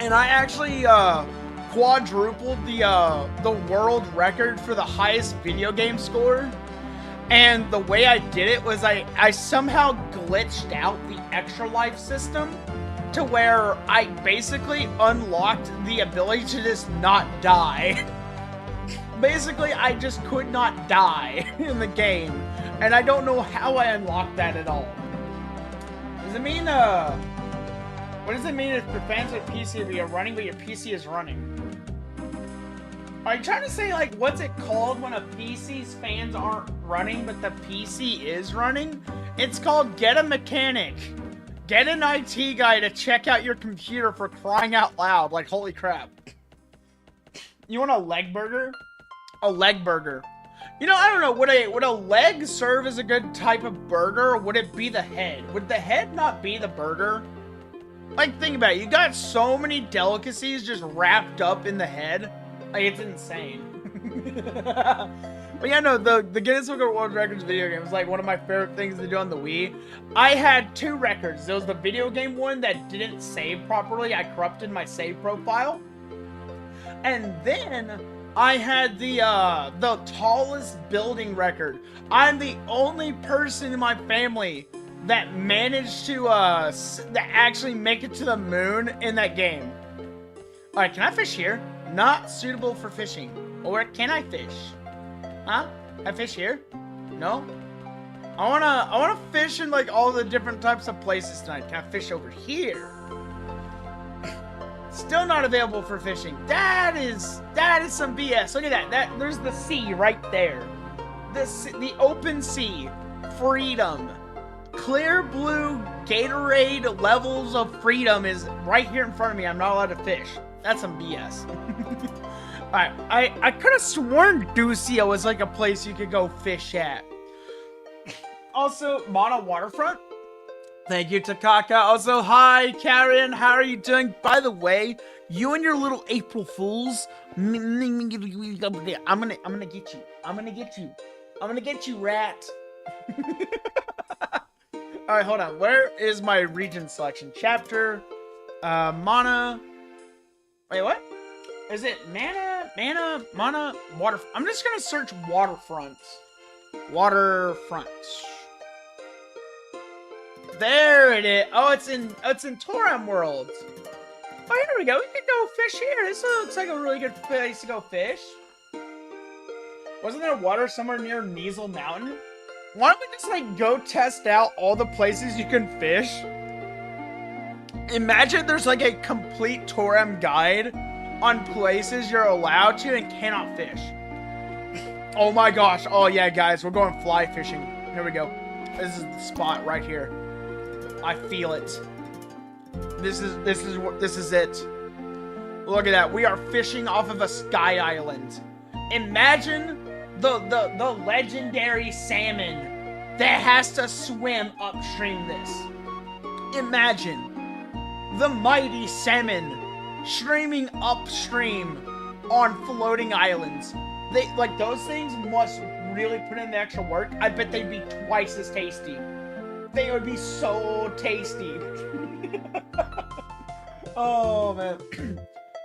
and I actually quadrupled the world record for the highest video game score. And the way I did it was I somehow glitched out the extra life system to where I basically unlocked the ability to just not die. Basically, I just could not die in the game, and I don't know how I unlocked that at all. Does it mean, what does it mean if your fans are PC but you're running but your PC is running? Are you trying to say, like, what's it called when a PC's fans aren't running but the PC is running? It's called get a mechanic. Get an IT guy to check out your computer, for crying out loud. Like, holy crap. You want a leg burger? A leg burger. You know, I don't know, would a leg serve as a good type of burger, or would it be the head? Would the head not be the burger? Like, think about it. You got so many delicacies just wrapped up in the head. Like, it's insane. But yeah, no, the Guinness Book of World Records video game was like one of my favorite things to do on the Wii. I had 2 records. There was the video game one that didn't save properly. I corrupted my save profile. And then I had the tallest building record. I'm the only person in my family that managed to actually make it to the moon in that game. Alright, can I fish here? Not suitable for fishing. Or can I fish? Huh? I fish here? No? I wanna fish in like all the different types of places tonight. Can I fish over here? Still not available for fishing. That is some BS. Look at that. There's the sea right there. The open sea. Freedom. Clear blue Gatorade levels of freedom is right here in front of me. I'm not allowed to fish. That's some BS. Alright, I could have sworn Ducia was like a place you could go fish at. Also, Mono Waterfront. Thank you, Takaka. Also, hi, Karen. How are you doing? By the way, you and your little April Fools. I'm gonna get you. I'm gonna get you. I'm gonna get you, rat. Alright, hold on. Where is my region selection? Chapter. Mana. Wait, what? Is it Mana, Water? I'm just gonna search Waterfront. Waterfront. There it is. Oh, it's in Toram World. Oh, here we go. We can go fish here. This looks like a really good place to go fish. Wasn't there water somewhere near Niesel Mountain? Why don't we just like go test out all the places you can fish? Imagine there's like a complete Toram guide on places you're allowed to and cannot fish. Oh my gosh. Oh yeah, guys, we're going fly fishing. Here we go. This is the spot right here. I feel it. This is it. Look at that. We are fishing off of a sky island. Imagine the legendary salmon that has to swim upstream this. Imagine the mighty salmon streaming upstream on floating islands. Like, those things must really put in the extra work. I bet they'd be twice as tasty. They would be so tasty. Oh, man.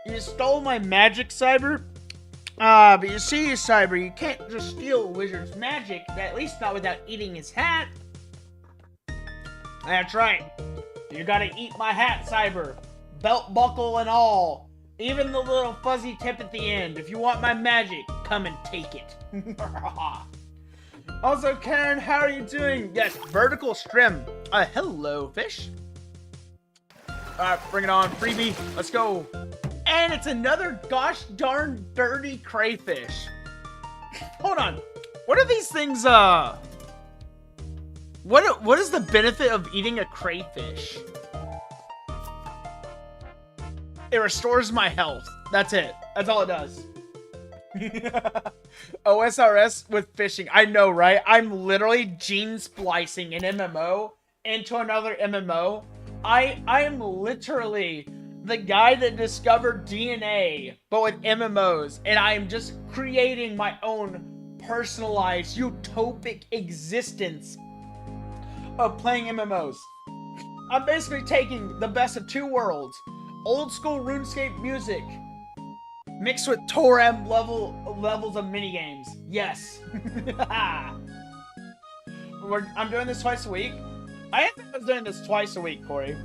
You stole my magic, Cyber? But you see, Cyber, you can't just steal a wizard's magic, at least not without eating his hat. That's right. You gotta eat my hat, Cyber. Belt buckle and all. Even the little fuzzy tip at the end. If you want my magic, come and take it. Also, Karen, how are you doing? Yes, vertical strim. Hello, fish. Alright, bring it on. Freebie. Let's go. And it's another gosh darn dirty crayfish. Hold on. What are these things, What is the benefit of eating a crayfish? It restores my health. That's it. That's all it does. OSRS with fishing. I know, right? I'm literally gene splicing an MMO into another MMO. I am literally the guy that discovered DNA, but with MMOs, and I am just creating my own personalized, utopic existence of playing MMOs. I'm basically taking the best of two worlds. Old school RuneScape music mixed with Toram levels of minigames. Yes. I'm doing this twice a week. I think I was doing this twice a week, Corey.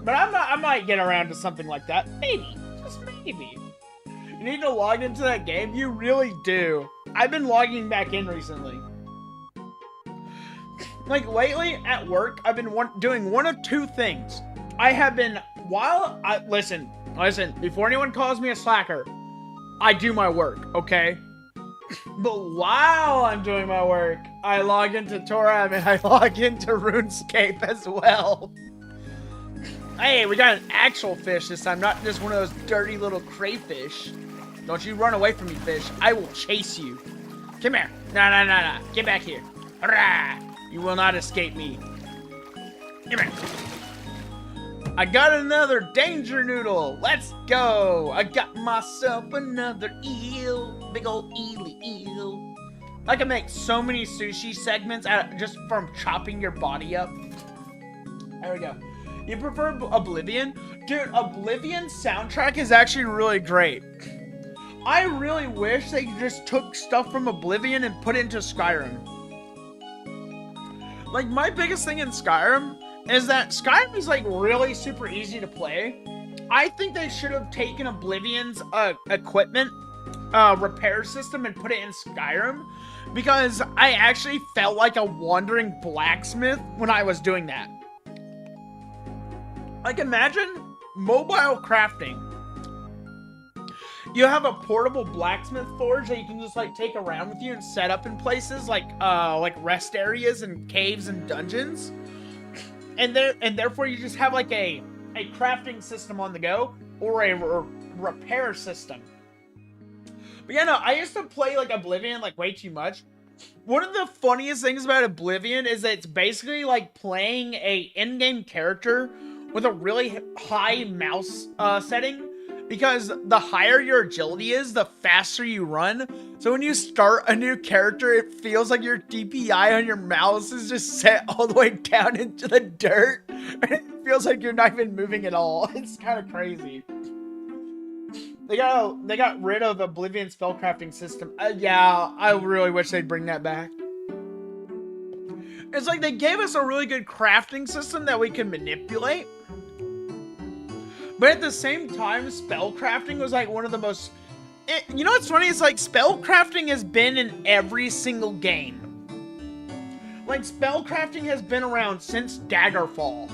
But I might get around to something like that. Maybe. Just maybe. You need to log into that game? You really do. I've been logging back in recently. Like, lately, at work, I've been doing one of two things. I have been, listen, before anyone calls me a slacker, I do my work, okay? But while I'm doing my work, I log into Toram and I log into RuneScape as well. Hey, we got an actual fish this time, not just one of those dirty little crayfish. Don't you run away from me, fish. I will chase you. Come here. Nah. Get back here. Hurrah! You will not escape me. Come here. I got another danger noodle. Let's go. I got myself another eel. Big old eel. I can make so many sushi segments just from chopping your body up. There we go. You prefer Oblivion? Dude, Oblivion's soundtrack is actually really great. I really wish they just took stuff from Oblivion and put it into Skyrim. Like, my biggest thing in Skyrim is that Skyrim is, like, really super easy to play. I think they should have taken Oblivion's equipment repair system and put it in Skyrim, because I actually felt like a wandering blacksmith when I was doing that. Like, imagine mobile crafting. You have a portable blacksmith forge that you can just, like, take around with you and set up in places like rest areas and caves and dungeons. And therefore you just have, like, a crafting system on the go, or a repair system. But yeah, no, I used to play, like, Oblivion, like, way too much. One of the funniest things about Oblivion is that it's basically like playing a in-game character with a really high mouse setting. Because the higher your agility is, the faster you run. So when you start a new character, it feels like your DPI on your mouse is just set all the way down into the dirt. And it feels like you're not even moving at all. It's kind of crazy. They got rid of Oblivion's spellcrafting system. Yeah, I really wish they'd bring that back. It's like they gave us a really good crafting system that we can manipulate. But at the same time, spellcrafting was like one of the most... you know what's funny? It's like spellcrafting has been in every single game. Like, spellcrafting has been around since Daggerfall.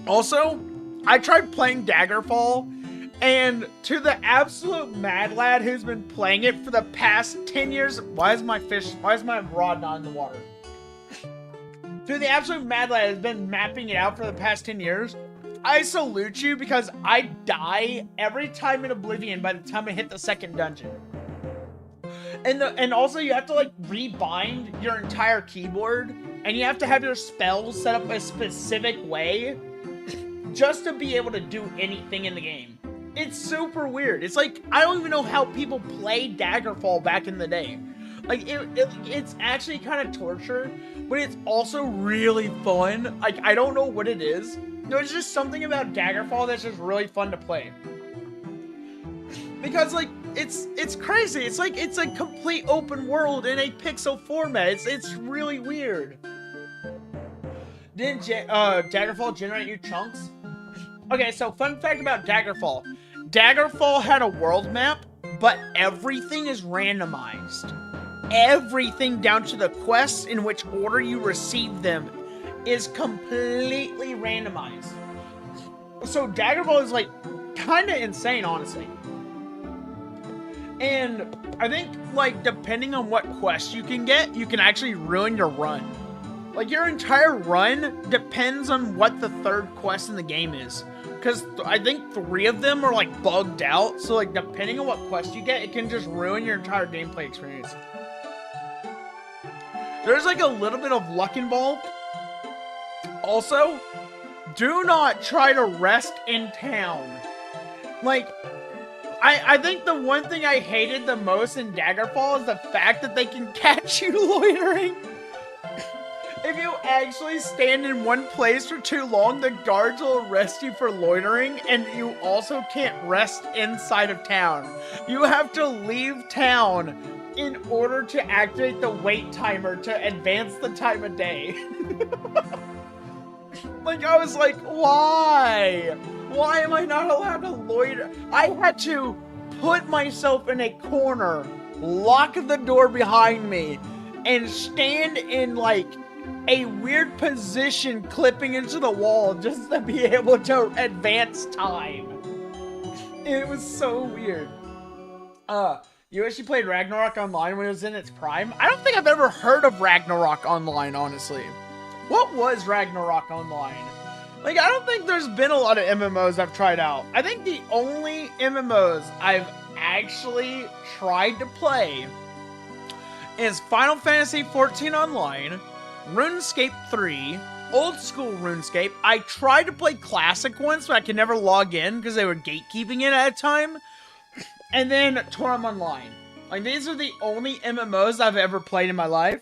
Also, I tried playing Daggerfall, and to the absolute mad lad who's been playing it for the past 10 years... Why is my rod not in the water? To the absolute mad lad who's been mapping it out for the past 10 years... I salute you, because I die every time in Oblivion by the time I hit the second dungeon. And also you have to, like, rebind your entire keyboard, and you have to have your spells set up a specific way just to be able to do anything in the game. It's super weird. It's like, I don't even know how people played Daggerfall back in the day. Like, it's actually kind of torture, but it's also really fun. Like, I don't know what it is. There's just something about Daggerfall that's just really fun to play. Because, like, it's crazy. It's like, it's a complete open world in a pixel format. It's really weird. Didn't Daggerfall generate you chunks? Okay, so fun fact about Daggerfall. Daggerfall had a world map, but everything is randomized. Everything down to the quests in which order you receive them is completely randomized. So Daggerfall is, like, kind of insane, honestly. And I think, like, depending on what quest you can get, you can actually ruin your run. Like, your entire run depends on what the third quest in the game is. Because I think 3 of them are, like, bugged out. So, like, depending on what quest you get, it can just ruin your entire gameplay experience. There's, like, a little bit of luck involved. Also, do not try to rest in town. Like, I think the one thing I hated the most in Daggerfall is the fact that they can catch you loitering. If you actually stand in one place for too long, the guards will arrest you for loitering, and you also can't rest inside of town. You have to leave town in order to activate the wait timer to advance the time of day. Like, I was like, why? Why am I not allowed to loiter? I had to put myself in a corner, lock the door behind me, and stand in, like, a weird position clipping into the wall just to be able to advance time. It was so weird. You actually played Ragnarok Online when it was in its prime? I don't think I've ever heard of Ragnarok Online, honestly. What was Ragnarok Online? Like, I don't think there's been a lot of MMOs I've tried out. I think the only MMOs I've actually tried to play is Final Fantasy XIV Online, RuneScape 3, old school RuneScape. I tried to play Classic once, but I could never log in because they were gatekeeping it at a time. And then Toram Online. Like, these are the only MMOs I've ever played in my life.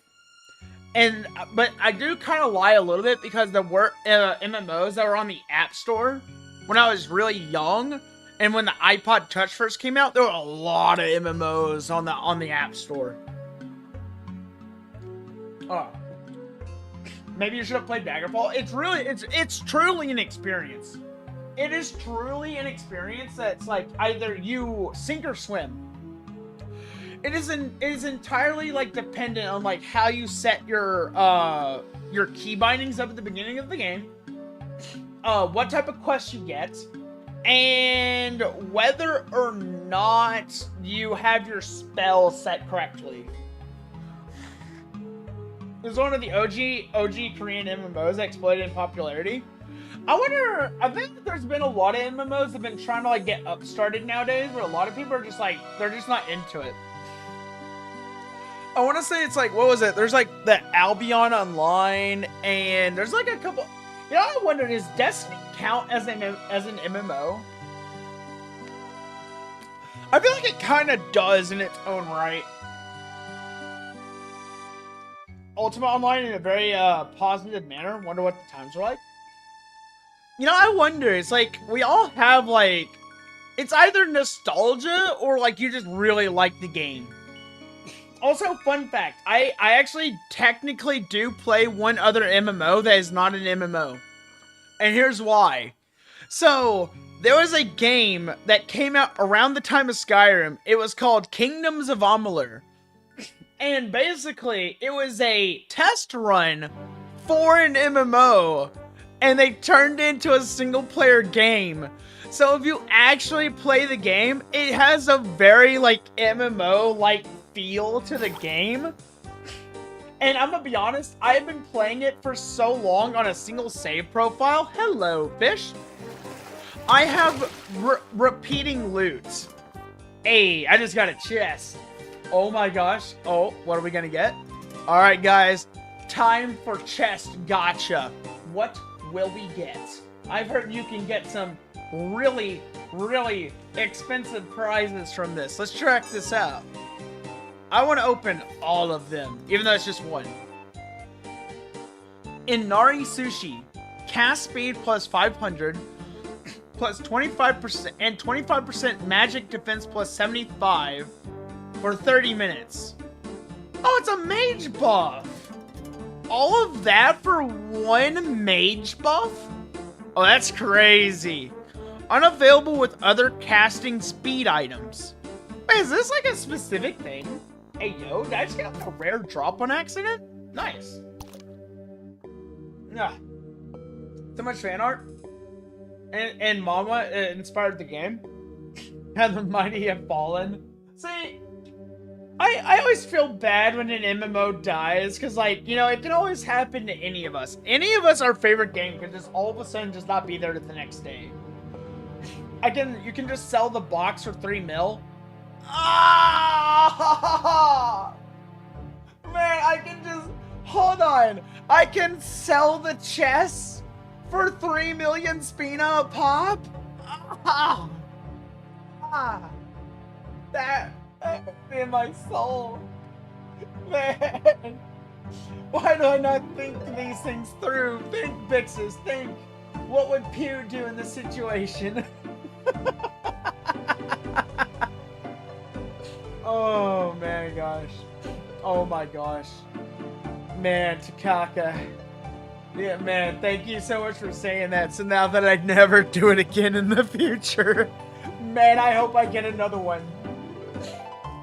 But I do kind of lie a little bit because there were MMOs that were on the App Store when I was really young, and when the iPod Touch first came out, there were a lot of MMOs on the App Store. Oh, maybe you should have played Daggerfall. It's truly an experience. It is truly an experience that's like either you sink or swim. It is entirely like dependent on like how you set your key bindings up at the beginning of the game, what type of quests you get, and whether or not you have your spell set correctly. It was one of the OG Korean MMOs that exploded in popularity. I think there's been a lot of MMOs that have been trying to like get upstarted nowadays, where a lot of people are just like, they're just not into it. I want to say it's like, what was it? There's like the Albion Online, and there's like a couple. You know, I wonder, does Destiny count as an MMO? I feel like it kind of does in its own right. Ultima Online in a very positive manner. Wonder what the times are like. You know, I wonder. It's like we all have like, it's either nostalgia or like you just really like the game. Also, fun fact, I actually technically do play one other MMO that is not an MMO. And here's why. So, there was a game that came out around the time of Skyrim. It was called Kingdoms of Amalur. And basically, it was a test run for an MMO. And they turned it into a single-player game. So, if you actually play the game, it has a very, like, MMO-like feel to the game. And I'm gonna be honest, I've been playing it for so long on a single save profile. Hello, fish. I have repeating loot. Hey, I just got a chest. Oh my gosh. Oh, what are we gonna get? All right, guys, time for chest gotcha. What will we get? I've heard you can get some really, really expensive prizes from this. Let's check this out. I want to open all of them, even though it's just one. Inari Sushi. Cast speed plus 500, plus 25%, and 25% magic defense plus 75 for 30 minutes. Oh, it's a mage buff. All of that for one mage buff? Oh, that's crazy. Unavailable with other casting speed items. Wait, is this like a specific thing? Hey, yo, did I just get a rare drop on accident? Nice. Yeah. So much fan art. And Mama inspired the game. And the mighty have fallen. See, I always feel bad when an MMO dies, because, like, you know, it can always happen to any of us. Any of us, our favorite game can just all of a sudden just not be there the next day. You can just sell the box for 3 mil. Ah! Man, I can just... Hold on. I can sell the chess for 3 million Spina a pop? Ah! Ah! That in my soul. Man. Why do I not think these things through? Think, Byxis, think. What would Pew do in this situation? Oh man, gosh. Oh my gosh. Man, Takaka. Yeah, man, thank you so much for saying that. So now that I'd never do it again in the future. Man, I hope I get another one.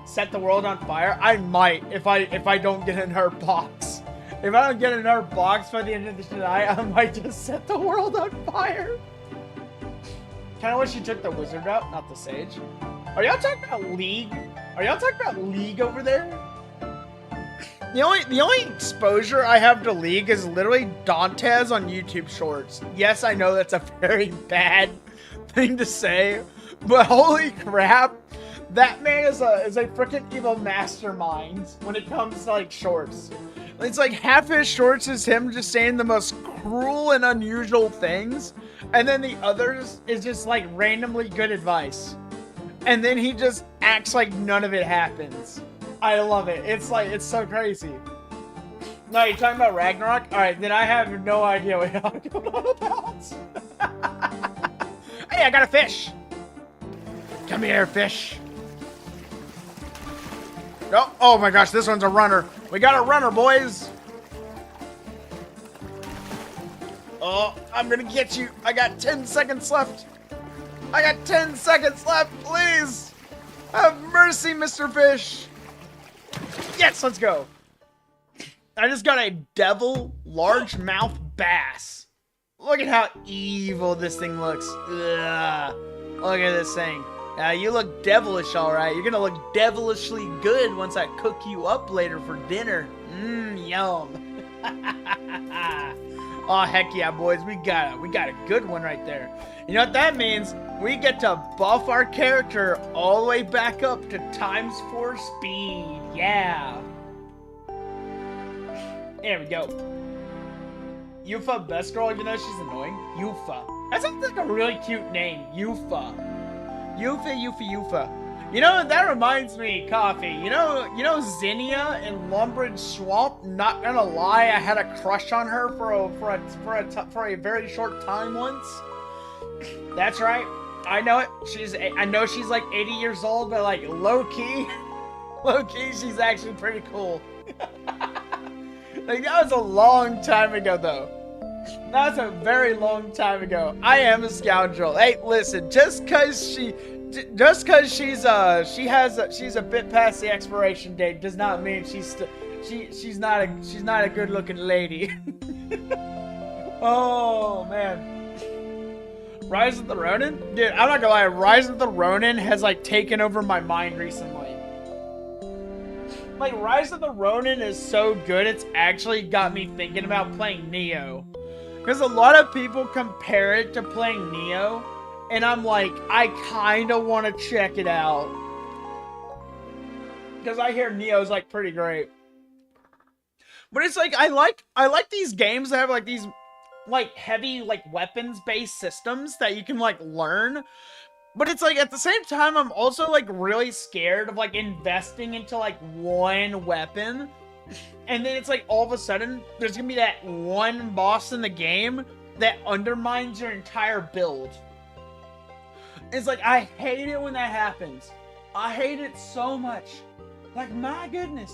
Set the world on fire? I might if I don't get another box. If I don't get another box by the end of the night, I might just set the world on fire. Kinda wish you took the wizard out, not the sage. Are y'all talking about League? Are y'all talking about League over there? The only exposure I have to League is literally Dantes on YouTube Shorts. Yes, I know that's a very bad thing to say, but holy crap, that man is a freaking evil mastermind when it comes to like shorts. It's like half his shorts is him just saying the most cruel and unusual things, and then the others is just like randomly good advice. And then he just acts like none of it happens. I love it. It's like, it's so crazy. No, you're talking about Ragnarok? Alright, then I have no idea what y'all going on about. Hey, I got a fish! Come here, fish. Oh, oh my gosh, this one's a runner. We got a runner, boys. Oh, I'm gonna get you. I got 10 seconds left. I got 10 seconds left, please. Have mercy, Mr. Fish. Yes, let's go. I just got a devil largemouth bass. Look at how evil this thing looks. Ugh. Look at this thing. You look devilish, alright. You're gonna look devilishly good once I cook you up later for dinner. Mmm, yum. Oh, heck yeah, boys. We got a good one right there. You know what that means? We get to buff our character all the way back up to ×4 speed. Yeah. There we go. Yufa, best girl, even though she's annoying. Yufa. That sounds like a really cute name. Yufa. Yufa. You know, that reminds me, Coffee. You know Zinnia in Lumbridge Swamp? Not gonna lie, I had a crush on her for a very short time once. That's right. I know it. I know she's like 80 years old, but like low-key, she's actually pretty cool. Like, that was a long time ago, though. That was a very long time ago. I am a scoundrel. Hey, listen, just cause she's a bit past the expiration date does not mean she's not a good-looking lady. Oh man. Rise of the Ronin? Dude, I'm not gonna lie, Rise of the Ronin has like taken over my mind recently. Like, Rise of the Ronin is so good, it's actually got me thinking about playing Neo. Because a lot of people compare it to playing Neo, and I'm like, I kinda wanna check it out. Because I hear Neo's like pretty great. But it's like, I like these games that have like these like heavy like weapons based systems that you can like learn, but it's like at the same time I'm also like really scared of like investing into like one weapon, and then it's like all of a sudden there's gonna be that one boss in the game that undermines your entire build. It's like, I hate it when that happens. I hate it so much. Like, my goodness.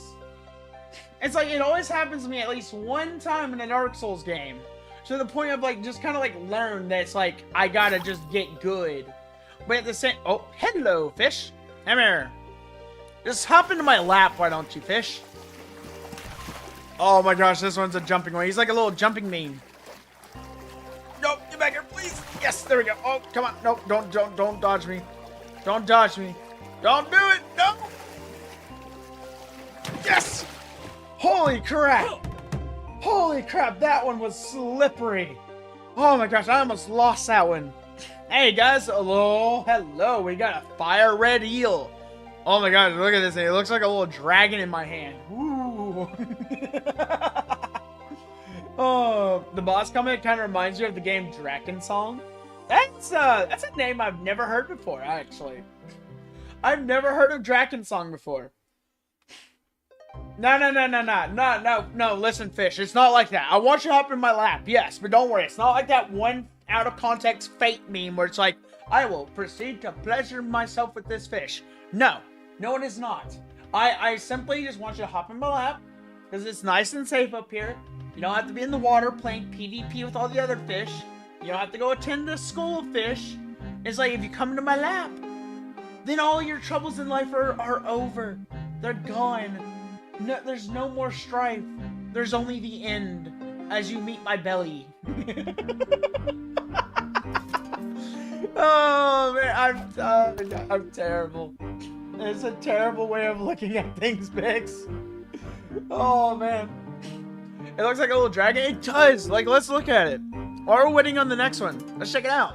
It's like, it always happens to me at least one time in a Dark Souls game. To the point of like, just kind of like learn that it's like, I gotta just get good. But at the same, oh, hello, fish. Come here. Just hop into my lap, why don't you, fish? Oh my gosh, this one's a jumping one. He's like a little jumping meme. Nope, get back here, please. Yes, there we go. Oh, come on. Nope, don't dodge me. Don't dodge me. Don't do it. No. Yes. Holy crap. Holy crap, that one was slippery. Oh my gosh, I almost lost that one. Hey guys, hello, we got a fire red eel. Oh my gosh, look at this thing. It looks like a little dragon in my hand. Ooh. Oh, the boss comment kind of reminds you of the game Draken Song. That's a name I've never heard before, actually. I've never heard of Draken Song before. No, listen, Fish, it's not like that. I want you to hop in my lap, yes, but don't worry, it's not like that one out of context fate meme where it's like, I will proceed to pleasure myself with this fish. No, it is not. I simply just want you to hop in my lap, because it's nice and safe up here. You don't have to be in the water playing PvP with all the other fish. You don't have to go attend the school of fish. It's like, if you come into my lap, then all your troubles in life are over. They're gone. No, there's no more strife. There's only the end as you meet my belly. Oh man, I'm terrible. It's a terrible way of looking at things, Byx. Oh man. It looks like a little dragon. It does. Like, let's look at it. Or we're waiting on the next one. Let's check it out.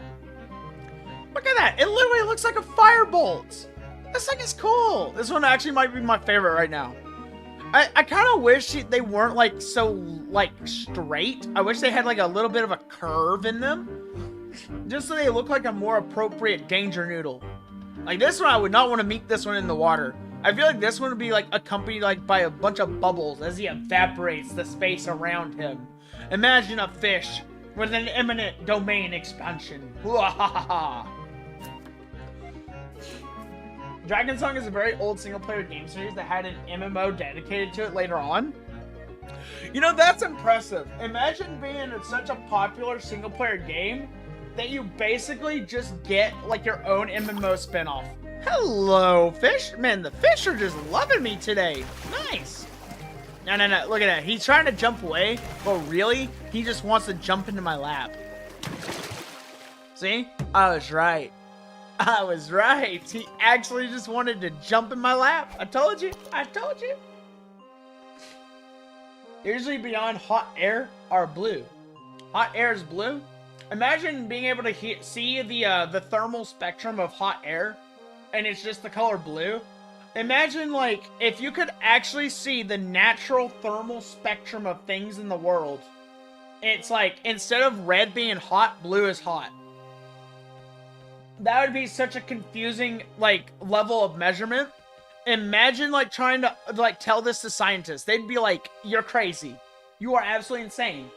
Look at that. It literally looks like a firebolt. This thing is cool. This one actually might be my favorite right now. I kind of wish they weren't like so like straight. I wish they had like a little bit of a curve in them, just so they look like a more appropriate danger noodle. Like this one, I would not want to meet this one in the water. I feel like this one would be like accompanied like by a bunch of bubbles as he evaporates the space around him. Imagine a fish with an imminent domain expansion. Dragon Song is a very old single-player game series that had an MMO dedicated to it later on. You know, that's impressive. Imagine being in such a popular single-player game that you basically just get, like, your own MMO spin-off. Hello, fish. Man, the fish are just loving me today. Nice. No, look at that. He's trying to jump away, but really, he just wants to jump into my lap. See? I was right. I was right. He actually just wanted to jump in my lap. I told you. Usually beyond hot air are blue. Hot air is blue. Imagine being able to see the thermal spectrum of hot air, and it's just the color blue. Imagine, like, if you could actually see the natural thermal spectrum of things in the world. It's like, instead of red being hot, blue is hot. That would be such a confusing, like, level of measurement. Imagine, like, trying to, like, tell this to scientists. They'd be like, you're crazy. You are absolutely insane.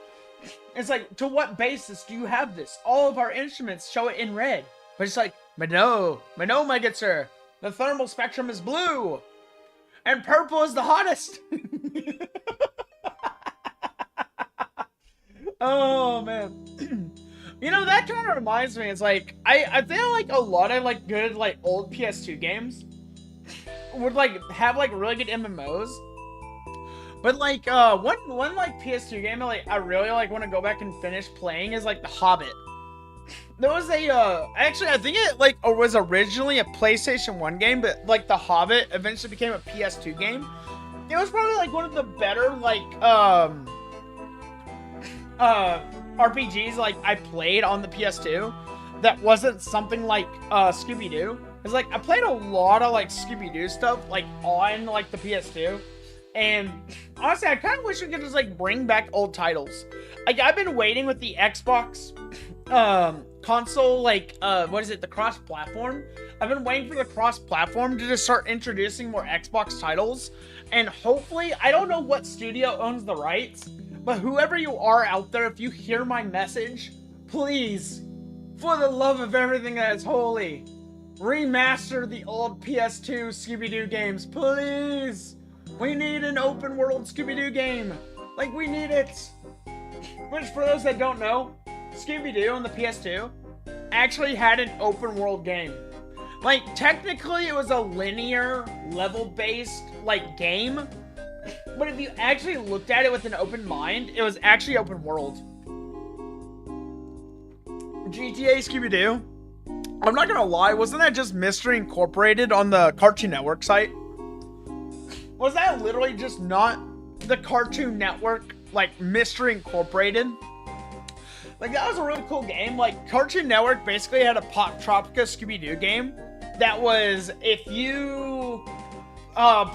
It's like, to what basis do you have this? All of our instruments show it in red. But it's like, but no, my good sir. The thermal spectrum is blue. And purple is the hottest. Oh, man. You know, that kind of reminds me, it's like, I feel like a lot of, like, good, like, old PS2 games would, like, have, like, really good MMOs. But, like, one like, PS2 game, like, I really, like, want to go back and finish playing is, like, The Hobbit. There was a, actually, I think it, like, was originally a PlayStation 1 game, but, like, The Hobbit eventually became a PS2 game. It was probably, like, one of the better, like, RPGs, like, I played on the PS2 that wasn't something like, Scooby-Doo. It's like, I played a lot of, like, Scooby-Doo stuff, like, on, like, the PS2. And, honestly, I kind of wish we could just, like, bring back old titles. Like, I've been waiting with the Xbox, console, like, what is it, the cross-platform? I've been waiting for the cross-platform to just start introducing more Xbox titles. And hopefully, I don't know what studio owns the rights, but whoever you are out there, if you hear my message, please, for the love of everything that is holy, remaster the old PS2 Scooby-Doo games, please. We need an open world Scooby-Doo game. Like, we need it. Which, for those that don't know, Scooby-Doo on the PS2 actually had an open world game. Like, technically it was a linear, level-based, like, game. But if you actually looked at it with an open mind, it was actually open world. GTA Scooby-Doo? I'm not gonna lie, wasn't that just Mystery Incorporated on the Cartoon Network site? Was that literally just not the Cartoon Network, like, Mystery Incorporated? Like, that was a really cool game. Like, Cartoon Network basically had a Pop Tropica Scooby-Doo game that was, if you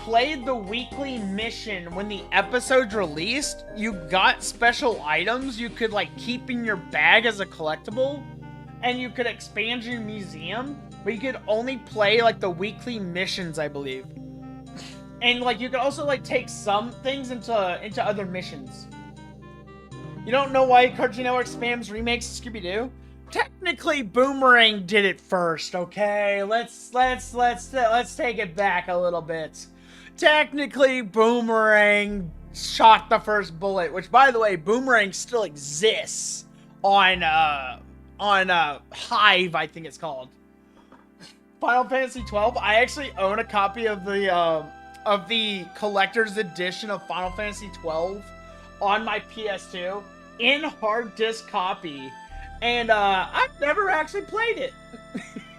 played the weekly mission when the episode's released, you got special items you could, like, keep in your bag as a collectible. and you could expand your museum, but you could only play like the weekly missions, I believe. And like you could also like take some things into other missions. You don't know why Cartoon Network spams remakes of Scooby-Doo? Technically, Boomerang did it first. Okay, let's take it back a little bit. Technically, Boomerang shot the first bullet, which, by the way, Boomerang still exists on Hive, I think it's called. Final Fantasy 12. I actually own a copy of the collector's edition of Final Fantasy 12 on my PS2 in hard disk copy, and I've never actually played it.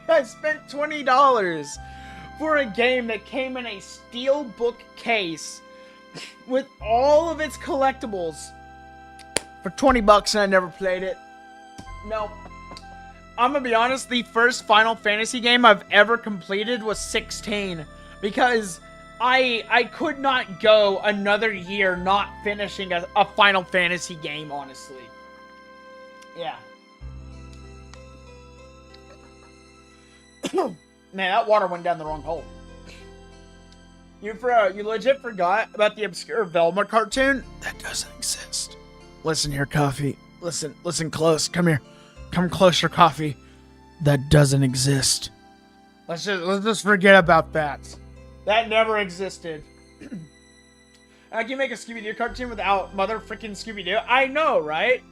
I spent $20 for a game that came in a steel book case with all of its collectibles for 20 bucks, and I never played it. Nope. I'm gonna be honest, the first Final Fantasy game I've ever completed was 16, because I could not go another year not finishing a Final Fantasy game, honestly. Yeah. Man, that water went down the wrong hole. You legit forgot about the obscure Velma cartoon? That doesn't exist. Listen here, Coffee. Listen close. Come here. Come closer, Coffee. That doesn't exist. Let's just forget about that. That never existed. I can make a Scooby-Doo cartoon without mother freaking Scooby-Doo. I know, right?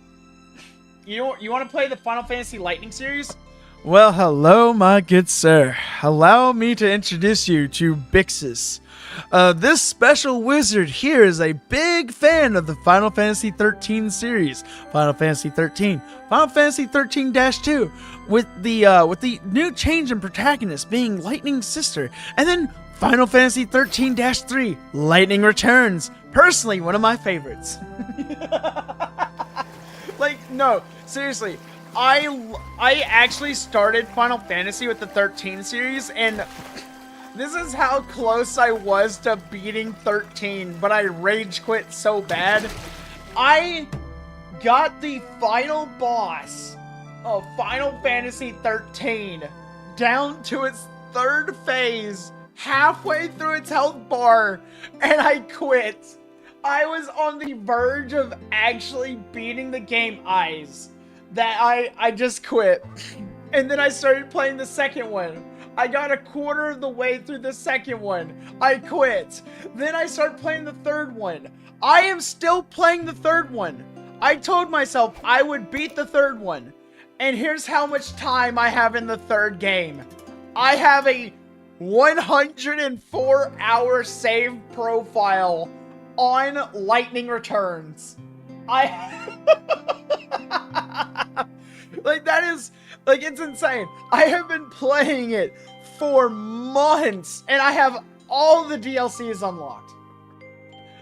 You want to play the Final Fantasy Lightning series? Well, hello, my good sir. Allow me to introduce you to Byxis. This special wizard here is a big fan of the Final Fantasy 13 series. Final Fantasy 13, Final Fantasy 13-2, with the new change in protagonist being Lightning's sister, and then Final Fantasy 13-3, Lightning Returns. Personally, one of my favorites. Like, no, seriously. I actually started Final Fantasy with the 13 series, and this is how close I was to beating 13, but I rage quit so bad. I got the final boss of Final Fantasy 13 down to its third phase, halfway through its health bar, and I quit. I was on the verge of actually beating the game that I just quit. And then I started playing the second one. I got a quarter of the way through the second one. I quit. Then I started playing the third one. I am still playing the third one. I told myself I would beat the third one. And here's how much time I have in the third game. I have a 104-hour save profile on Lightning Returns. Like, that is, like, it's insane. I have been playing it for months, and I have all the DLCs unlocked.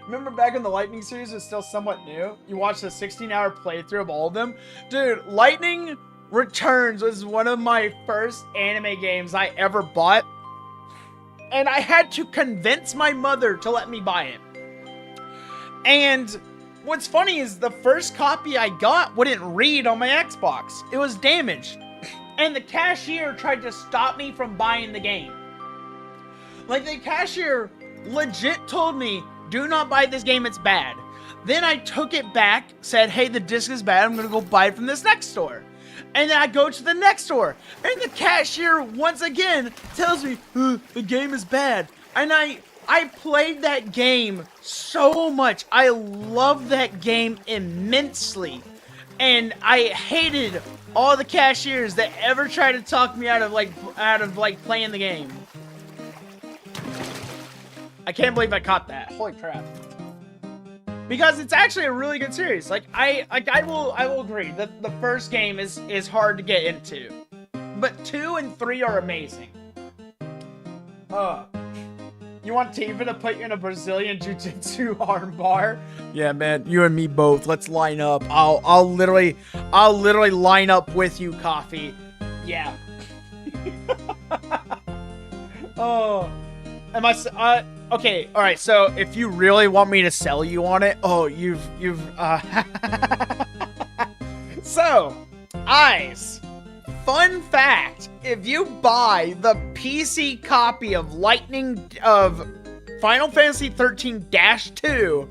Remember back when the Lightning series was still somewhat new? You watched a 16-hour playthrough of all of them? Dude, Lightning Returns was one of my first anime games I ever bought, and I had to convince my mother to let me buy it. And what's funny is the first copy I got wouldn't read on my Xbox. It was damaged. And the cashier tried to stop me from buying the game. Like, the cashier legit told me, do not buy this game, it's bad. Then I took it back, said, hey, the disc is bad, I'm gonna go buy it from this next store. And then I go to the next store, and the cashier once again tells me, the game is bad. And I played that game so much. I love that game immensely. And I hated all the cashiers that ever tried to talk me out of playing the game. I can't believe I caught that. Holy crap. Because it's actually a really good series. Like, I will agree that the first game is hard to get into. But 2 and 3 are amazing. You want Tifa to put you in a Brazilian Jiu-Jitsu armbar? Yeah, man, you and me both. Let's line up. I'll literally line up with you, Coffee. Yeah. Oh, am I? Okay, all right. So if you really want me to sell you on it, So, eyes, fun fact, if you buy the PC copy of Final Fantasy 13-2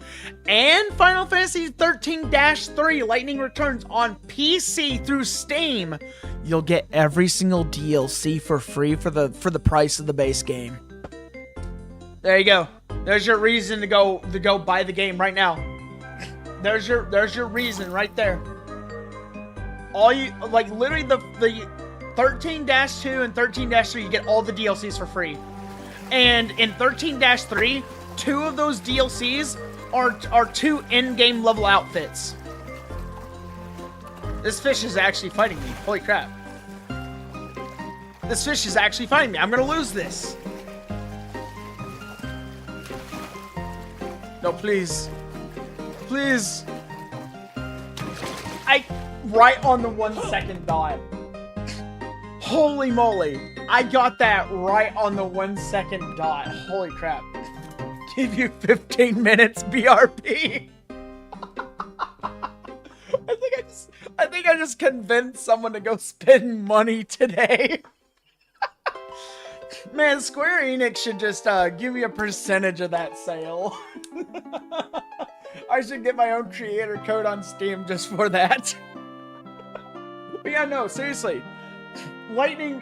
and Final Fantasy 13-3 Lightning Returns on PC through Steam, you'll get every single DLC for free for the price of the base game. There you go. There's your reason to go buy the game right now. There's your reason right there. All you like literally the 13-2 and 13-3 you get all the DLCs for free. And in 13-3, 2 of those DLCs are 2 in-game level outfits. This fish is actually fighting me. Holy crap. This fish is actually fighting me. I'm gonna lose this. No, please. Please. Right on the 1 second dot. Holy moly. I got that right on the 1 second dot. Holy crap. Give you 15 minutes BRP. I think I just convinced someone to go spend money today. Man, Square Enix should just give me a percentage of that sale. I should get my own creator code on Steam just for that. But yeah, no, seriously. Lightning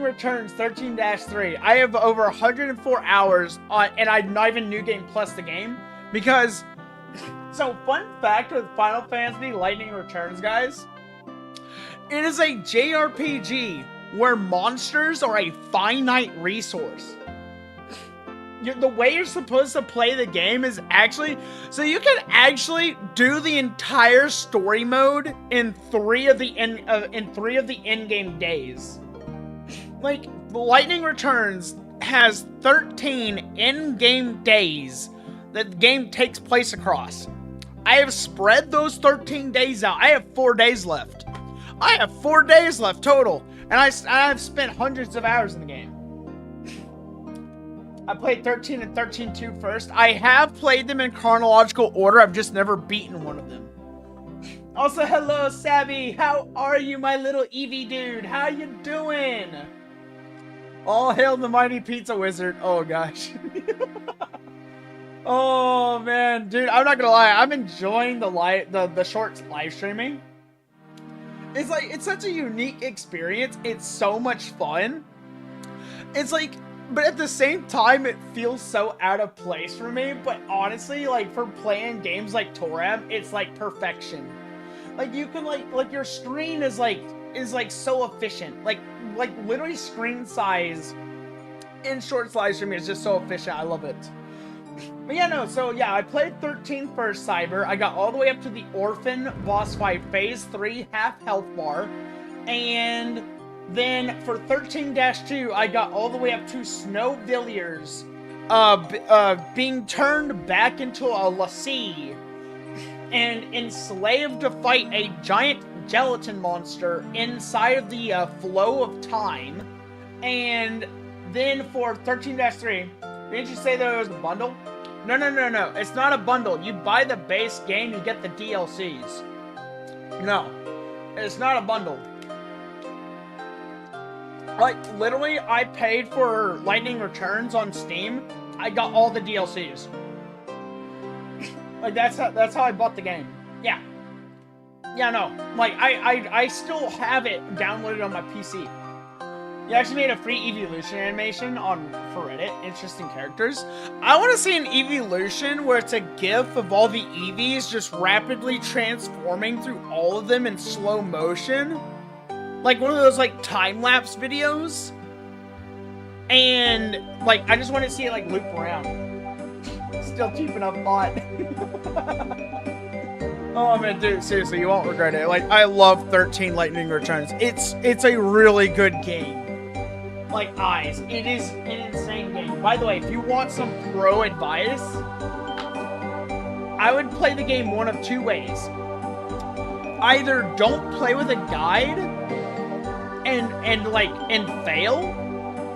Returns 13-3. I have over 104 hours on, and I'm not even New Game Plus the game. Because, so fun fact with Final Fantasy Lightning Returns, guys. It is a JRPG where monsters are a finite resource. The way you're supposed to play the game is actually, so you can actually do the entire story mode in 3 of the in-game days. Like, Lightning Returns has 13 in-game days that the game takes place across. I have spread those 13 days out. I have 4 days left. I have 4 days left total, and I've spent hundreds of hours in the game. I played 13 and 13-2 first. I have played them in chronological order. I've just never beaten one of them. Also, hello, Savvy. How are you, my little Eevee dude? How you doing? All hail the mighty pizza wizard. Oh, gosh. Oh, man. Dude, I'm not gonna lie. I'm enjoying the shorts live streaming. It's like, it's such a unique experience. It's so much fun. It's like, but at the same time, it feels so out of place for me. But honestly, like, for playing games like Toram, it's like perfection. Like, you can like your screen is like so efficient. Like literally screen size in shorts live streaming is just so efficient. I love it. But yeah, no, so yeah, I played 13 first, Cyber. I got all the way up to the Orphan boss fight, phase 3, half health bar. And then for 13-2, I got all the way up to Snowvilliers, being turned back into a lassie and enslaved to fight a giant gelatin monster inside of the flow of time. And then for 13-3, didn't you say that it was a bundle? No, it's not a bundle. You buy the base game, you get the DLCs. No, it's not a bundle. Like, literally, I paid for Lightning Returns on Steam. I got all the DLCs. Like, that's how I bought the game. Yeah. Yeah, no. Like, I still have it downloaded on my PC. You actually made a free evolution animation for Reddit. Interesting characters. I want to see an evolution where it's a gif of all the Eevees just rapidly transforming through all of them in slow motion. Like one of those, like, time-lapse videos. And, like, I just want to see it, like, loop around. Still keeping up bot. Oh, man, dude, seriously, you won't regret it. Like, I love 13 Lightning Returns. It's a really good game. Like, eyes. It is an insane game. By the way, if you want some pro advice, I would play the game one of 2 ways. Either don't play with a guide and fail.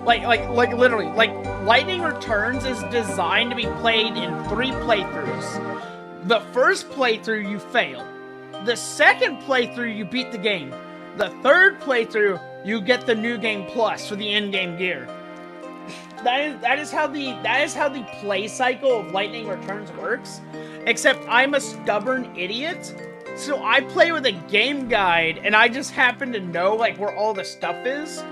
Like literally, like, Lightning Returns is designed to be played in 3 playthroughs. The first playthrough, you fail. The second playthrough, you beat the game. The third playthrough, you get the new game plus for the in-game gear. That is how the play cycle of Lightning Returns works. Except I'm a stubborn idiot, so I play with a game guide, and I just happen to know like where all the stuff is.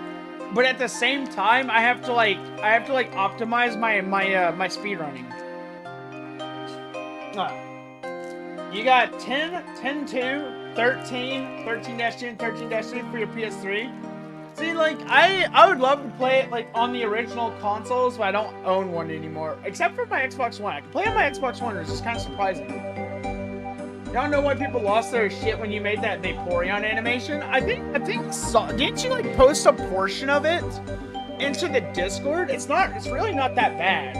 But at the same time, I have to optimize my speed running. You got 10, 10.2, 13, 13-2, and 13-3 for your PS3. See, like, I would love to play it, like, on the original consoles, but I don't own one anymore. Except for my Xbox One. I can play on my Xbox One, which is kind of surprising. You don't know why people lost their shit when you made that Vaporeon animation? I think so. Didn't you, like, post a portion of it into the Discord? It's really not that bad.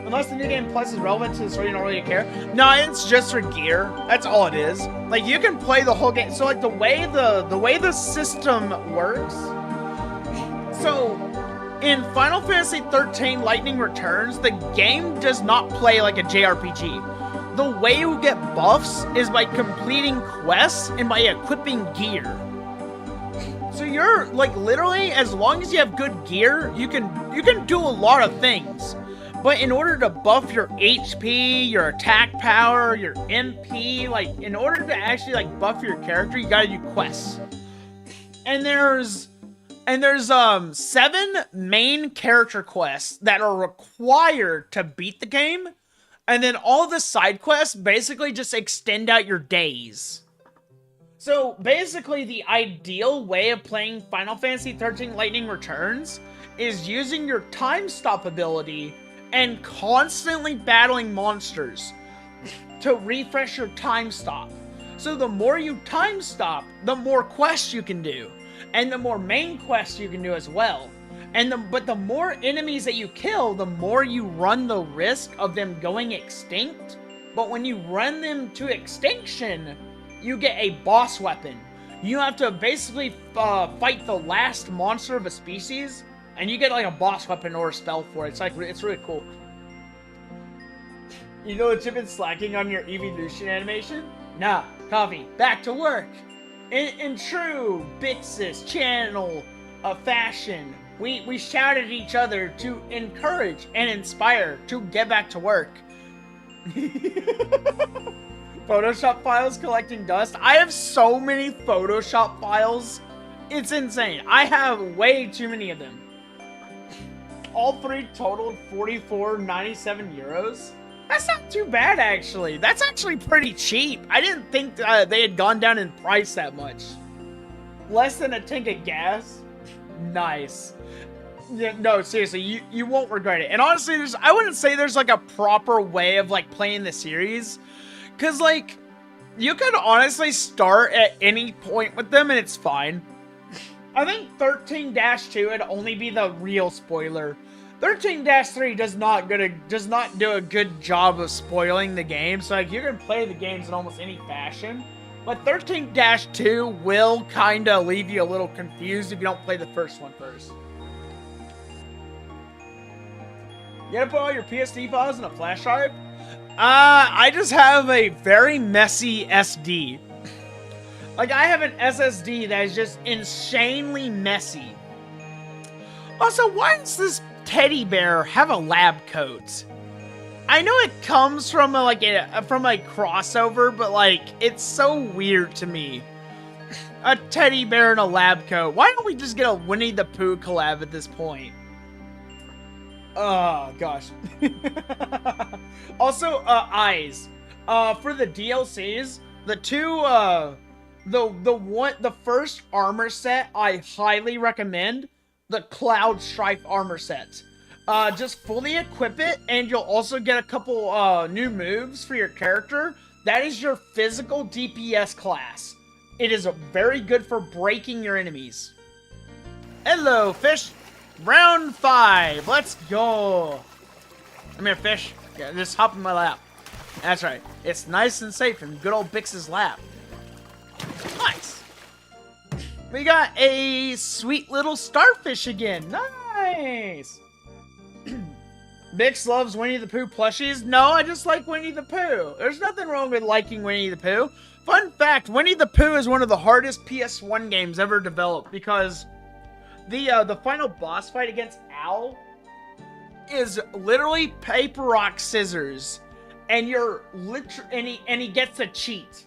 Unless the new game plus is relevant to the story, you don't really care. No, it's just for gear. That's all it is. Like, you can play the whole game. So, like, the way the system works. So, in Final Fantasy 13 Lightning Returns, the game does not play like a JRPG. The way you get buffs is by completing quests and by equipping gear. So you're, like, literally, as long as you have good gear, you can do a lot of things. But in order to buff your HP, your attack power, your MP, like, in order to actually, like, buff your character, you gotta do quests. And there's 7 main character quests that are required to beat the game. And then all the side quests basically just extend out your days. So, basically, the ideal way of playing Final Fantasy 13 Lightning Returns is using your time stop ability and constantly battling monsters to refresh your time stop. So the more you time stop, the more quests you can do, and the more main quests you can do as well. But the more enemies that you kill, the more you run the risk of them going extinct. But when you run them to extinction, you get a boss weapon. You have to basically fight the last monster of a species, and you get like a boss weapon or a spell for it. It's really cool. You know that you've been slacking on your evolution animation? Nah, coffee, back to work. In true Byxis channel of fashion, we shout at each other to encourage and inspire to get back to work. Photoshop files collecting dust. I have so many Photoshop files. It's insane. I have way too many of them. All three totaled 44.97 euros. That's not too bad, actually. That's actually pretty cheap. I didn't think they had gone down in price that much. Less than a tank of gas? Nice. Yeah, no, seriously, you won't regret it. And honestly, I wouldn't say there's like a proper way of like playing the series. Because like, you could honestly start at any point with them and it's fine. I think 13-2 would only be the real spoiler. 13-3 does not do a good job of spoiling the game, so like you can play the games in almost any fashion. But 13-2 will kinda leave you a little confused if you don't play the first one first. You gotta put all your PSD files in a flash drive? I just have a very messy SD. Like, I have an SSD that is just insanely messy. Also, why does this teddy bear have a lab coat? I know it comes from a crossover, but like, it's so weird to me. A teddy bear in a lab coat. Why don't we just get a Winnie the Pooh collab at this point? Oh, gosh. Also, eyes. For the DLCs, the first armor set I highly recommend, the Cloud Strife armor set. Just fully equip it, and you'll also get a couple new moves for your character. That is your physical DPS class. It is very good for breaking your enemies. Hello, fish. Round 5. Let's go. Come here, fish. Yeah, just hop in my lap. That's right. It's nice and safe in good old Byx's lap. Nice. We got a sweet little starfish again. Nice. Bix loves Winnie the Pooh plushies. No, I just like Winnie the Pooh. There's nothing wrong with liking Winnie the Pooh. Fun fact, Winnie the Pooh is one of the hardest PS1 games ever developed because the final boss fight against Owl is literally paper, rock, scissors. And he gets to cheat.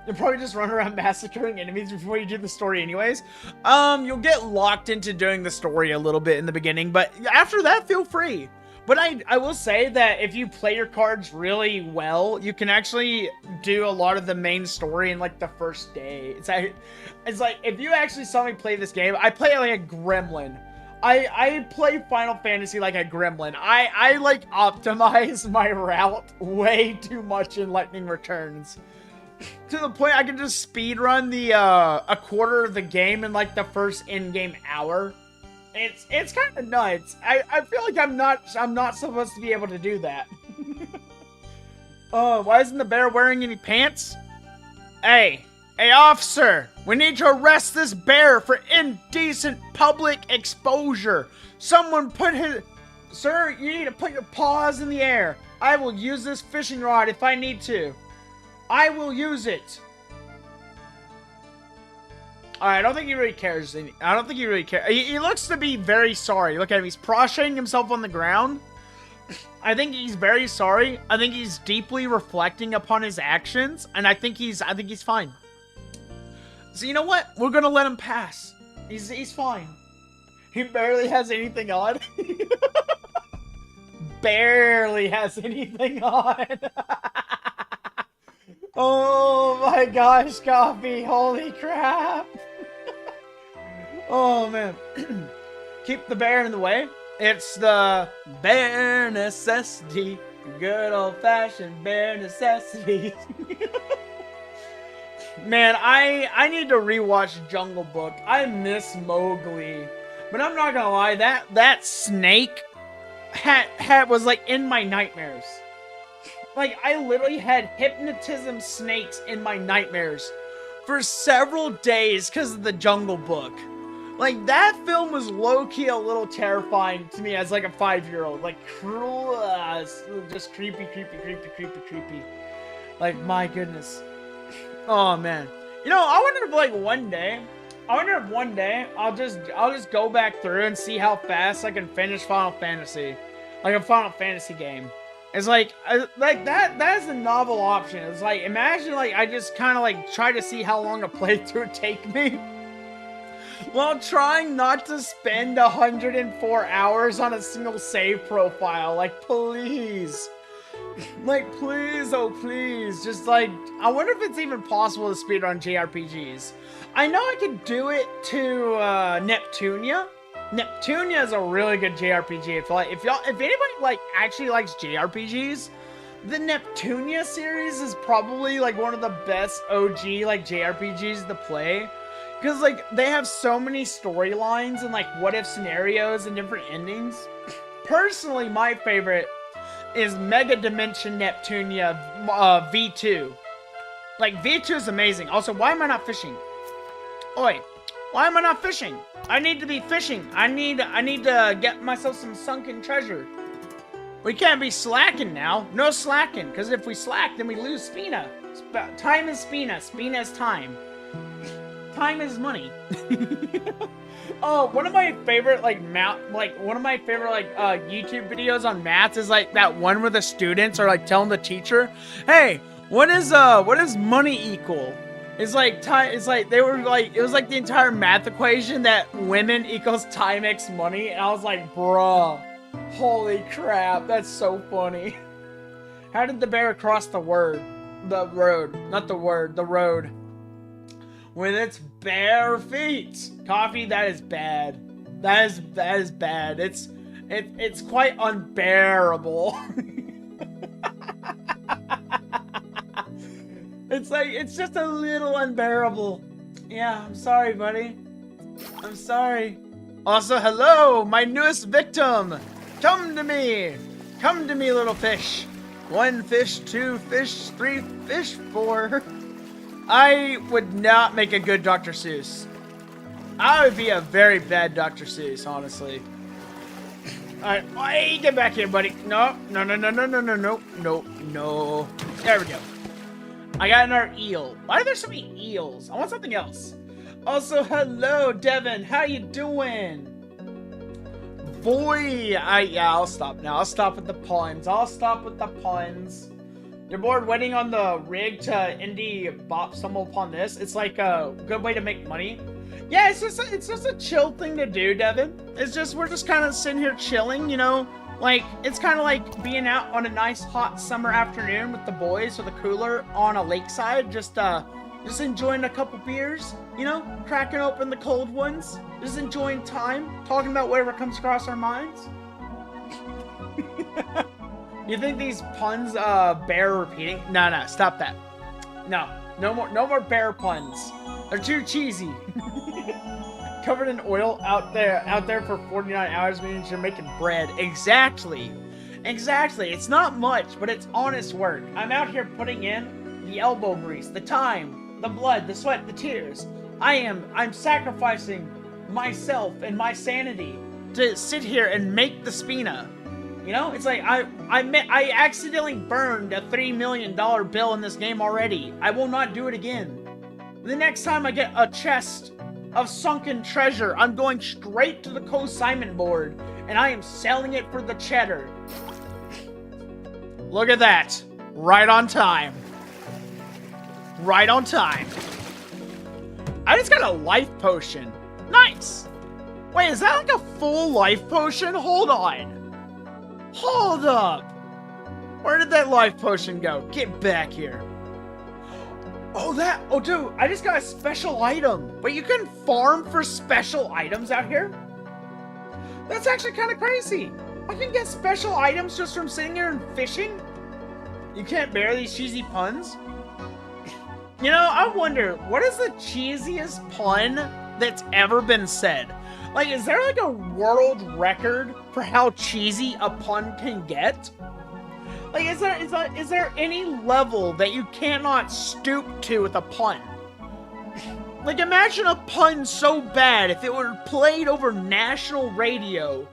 You'll probably just run around massacring enemies before you do the story anyways. You'll get locked into doing the story a little bit in the beginning, but after that, feel free. But I will say that if you play your cards really well, you can actually do a lot of the main story in like the first day. It's like, if you actually saw me play this game, I play like a gremlin. I play Final Fantasy like a gremlin. I like optimize my route way too much in Lightning Returns. To the point I can just speed run the a quarter of the game in like the first in-game hour. It's kind of nuts. I feel like I'm not supposed to be able to do that. Oh, why isn't the bear wearing any pants? Hey, officer, we need to arrest this bear for indecent public exposure. Someone Sir, you need to put your paws in the air. I will use this fishing rod if I need to. I will use it. Alright, I don't think he really cares. I don't think he really cares. He looks to be very sorry. Look at him. He's prostrating himself on the ground. I think he's very sorry. I think he's deeply reflecting upon his actions. And I think he's fine. So you know what? We're gonna let him pass. He's fine. He barely has anything on. Barely has anything on. Oh my gosh, Coffee. Holy crap. Oh man. Keep the bear in the way. It's the bare necessity. Good old-fashioned bare necessity. Man, I need to rewatch Jungle Book. I miss Mowgli. But I'm not gonna lie, that snake was like in my nightmares. Like, I literally had hypnotism snakes in my nightmares for several days because of the Jungle Book. Like, that film was low-key a little terrifying to me as, like, a 5-year-old. Like, just creepy. Like, my goodness. Oh, man. You know, I wonder if, like, one day I'll just go back through and see how fast I can finish Final Fantasy. Like, a Final Fantasy game. It's like that is a novel option. It's like, imagine like I just kind of like try to see how long a playthrough would take me while trying not to spend 104 hours on a single save profile. Like, please. Like, please, oh please. Just like, I wonder if it's even possible to speedrun JRPGs. I know I could do it to Neptunia. Neptunia is a really good JRPG. If anybody like actually likes JRPGs, the Neptunia series is probably like one of the best OG like JRPGs to play, because like they have so many storylines and like what if scenarios and different endings. Personally, my favorite is Mega Dimension Neptunia V2. Like, V2 is amazing. Also, why am I not fishing? Oi. Why am I not fishing? I need to be fishing. I need to get myself some sunken treasure. We can't be slacking now. No slacking, because if we slack, then we lose Spina. Time is Spina. Spina is time. Time is money. Oh, one of my favorite YouTube videos on math is like that one where the students are like telling the teacher, "Hey, what is money equal?" It's like time. It's like they were like, it was like the entire math equation that women equals time x money, and I was like, bruh, holy crap, that's so funny. How did the bear cross the road? With its bare feet. Coffee, that is bad. That is bad. It's quite unbearable. It's just a little unbearable. Yeah, I'm sorry, buddy. I'm sorry. Also, hello, my newest victim. Come to me. Come to me, little fish. 1 fish, 2 fish, 3 fish, 4. I would not make a good Dr. Seuss. I would be a very bad Dr. Seuss, honestly. Alright, hey, get back here, buddy. No. There we go. I got another eel. Why are there so many eels? I want something else. Also, hello, Devin. How you doing? Boy, yeah, I'll stop now. I'll stop with the puns. You're bored waiting on the rig to indie bop stumble upon this? It's like a good way to make money. Yeah, it's just a chill thing to do, Devin. We're just kind of sitting here chilling, you know? Like, it's kind of like being out on a nice hot summer afternoon with the boys with a cooler on a lakeside, just enjoying a couple beers, you know? Cracking open the cold ones, just enjoying time, talking about whatever comes across our minds. You think these puns bear repeating? No, stop that. No more bear puns. They're too cheesy. Covered in oil out there for 49 hours means you're making bread. Exactly. It's not much, but it's honest work. I'm out here putting in the elbow grease, the time, the blood, the sweat, the tears. I'm sacrificing myself and my sanity to sit here and make the spina. You know, it's like I accidentally burned a $3 million bill in this game already. I will not do it again. The next time I get a chest of sunken treasure, I'm going straight to the consignment board and I am selling it for the cheddar. Look at that. Right on time. I just got a life potion. Nice. Wait, is that like a full life potion? Hold on. Hold up! Where did that life potion go? Get back here. Oh, dude, I just got a special item. Wait, you can farm for special items out here? That's actually kind of crazy. I can get special items just from sitting here and fishing? You can't bear these cheesy puns? You know, I wonder, what is the cheesiest pun that's ever been said? Like, is there like a world record for how cheesy a pun can get? Like, is there any level that you cannot stoop to with a pun? Like, imagine a pun so bad, if it were played over national radio,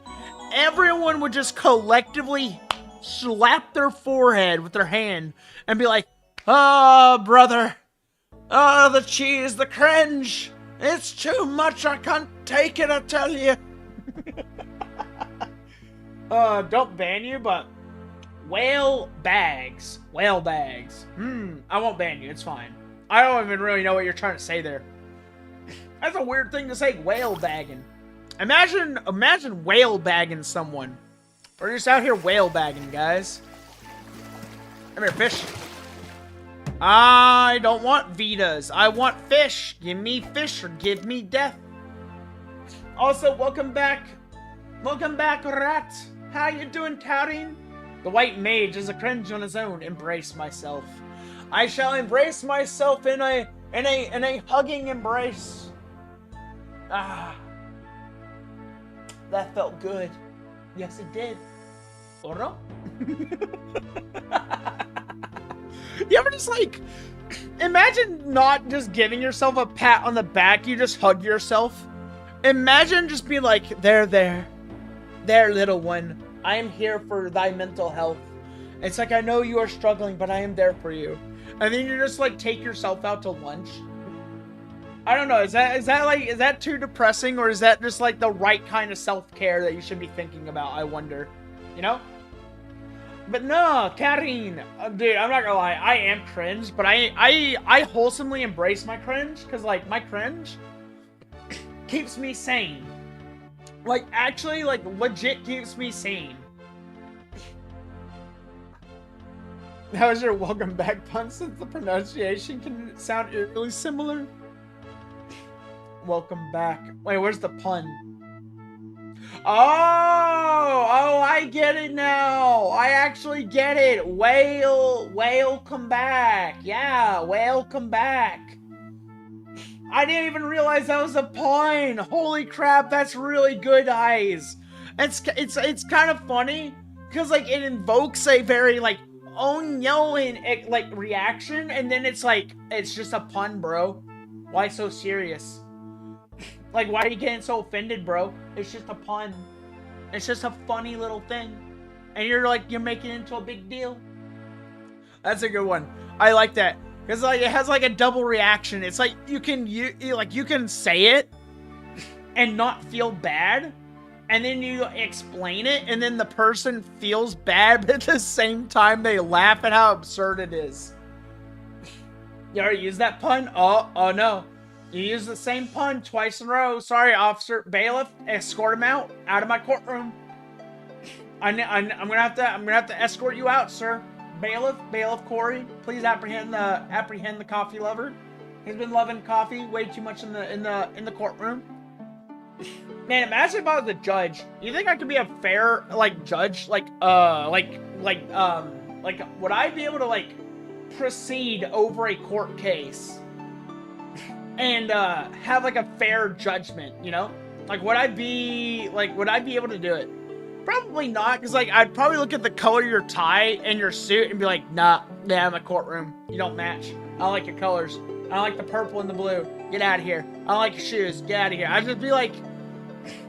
everyone would just collectively slap their forehead with their hand and be like, "Oh, brother. Oh, the cheese, the cringe. It's too much, I can't take it, I tell you." Don't ban you, but whale bags. I won't ban you, it's fine. I don't even really know what you're trying to say there. That's a weird thing to say, whale bagging. Imagine whale bagging someone. We're just out here whale bagging, guys. Come here, fish. I don't want Vitas. I want fish. Give me fish or give me death. Also, welcome back. Welcome back, Rat. How you doing, Karin? The white mage is a cringe on his own. Embrace myself. I shall embrace myself in a hugging embrace. Ah. That felt good. Yes, it did. Oro? You ever just like, imagine not just giving yourself a pat on the back, you just hug yourself. Imagine just being like, there, little one. I am here for thy mental health. It's like, I know you are struggling, but I am there for you. And then you just like take yourself out to lunch. I don't know, is that too depressing, or is that just like the right kind of self-care that you should be thinking about, I wonder? You know? But no, Karin, dude, I'm not gonna lie, I am cringe, but I wholesomely embrace my cringe, because, like, my cringe keeps me sane. Like, actually, like, legit keeps me sane. That was your welcome back pun, since the pronunciation can sound eerily similar. Welcome back. Wait, where's the pun? Oh, I get it now. I actually get it. Whale, come back. Yeah, whale, come back. I didn't even realize that was a pun. Holy crap, that's really good, guys. It's kind of funny because like it invokes a very like oh no and like reaction, and then it's like it's just a pun, bro. Why so serious? Like, why are you getting so offended, bro? It's just a pun. It's just a funny little thing. And you're like, you're making it into a big deal. That's a good one. I like that. Because like it has like a double reaction. It's like you can say it and not feel bad. And then you explain it, and then the person feels bad, but at the same time they laugh at how absurd it is. You already used that pun? Oh no. You used the same pun twice in a row. Sorry, officer. Bailiff, escort him out of my courtroom. I'm gonna have to escort you out, sir. Bailiff Corey, please apprehend the coffee lover. He's been loving coffee way too much in the courtroom. Man, imagine if I was a judge. You think I could be a fair judge? Would I be able to proceed over a court case and have a fair judgment? You know, would I be able to do it? Probably not, because I'd probably look at the color of your tie and your suit and be like, nah, in my courtroom, you don't match. I don't like your colors. I don't like the purple and the blue. Get out of here. I don't like your shoes. Get out of here. I'd just be like,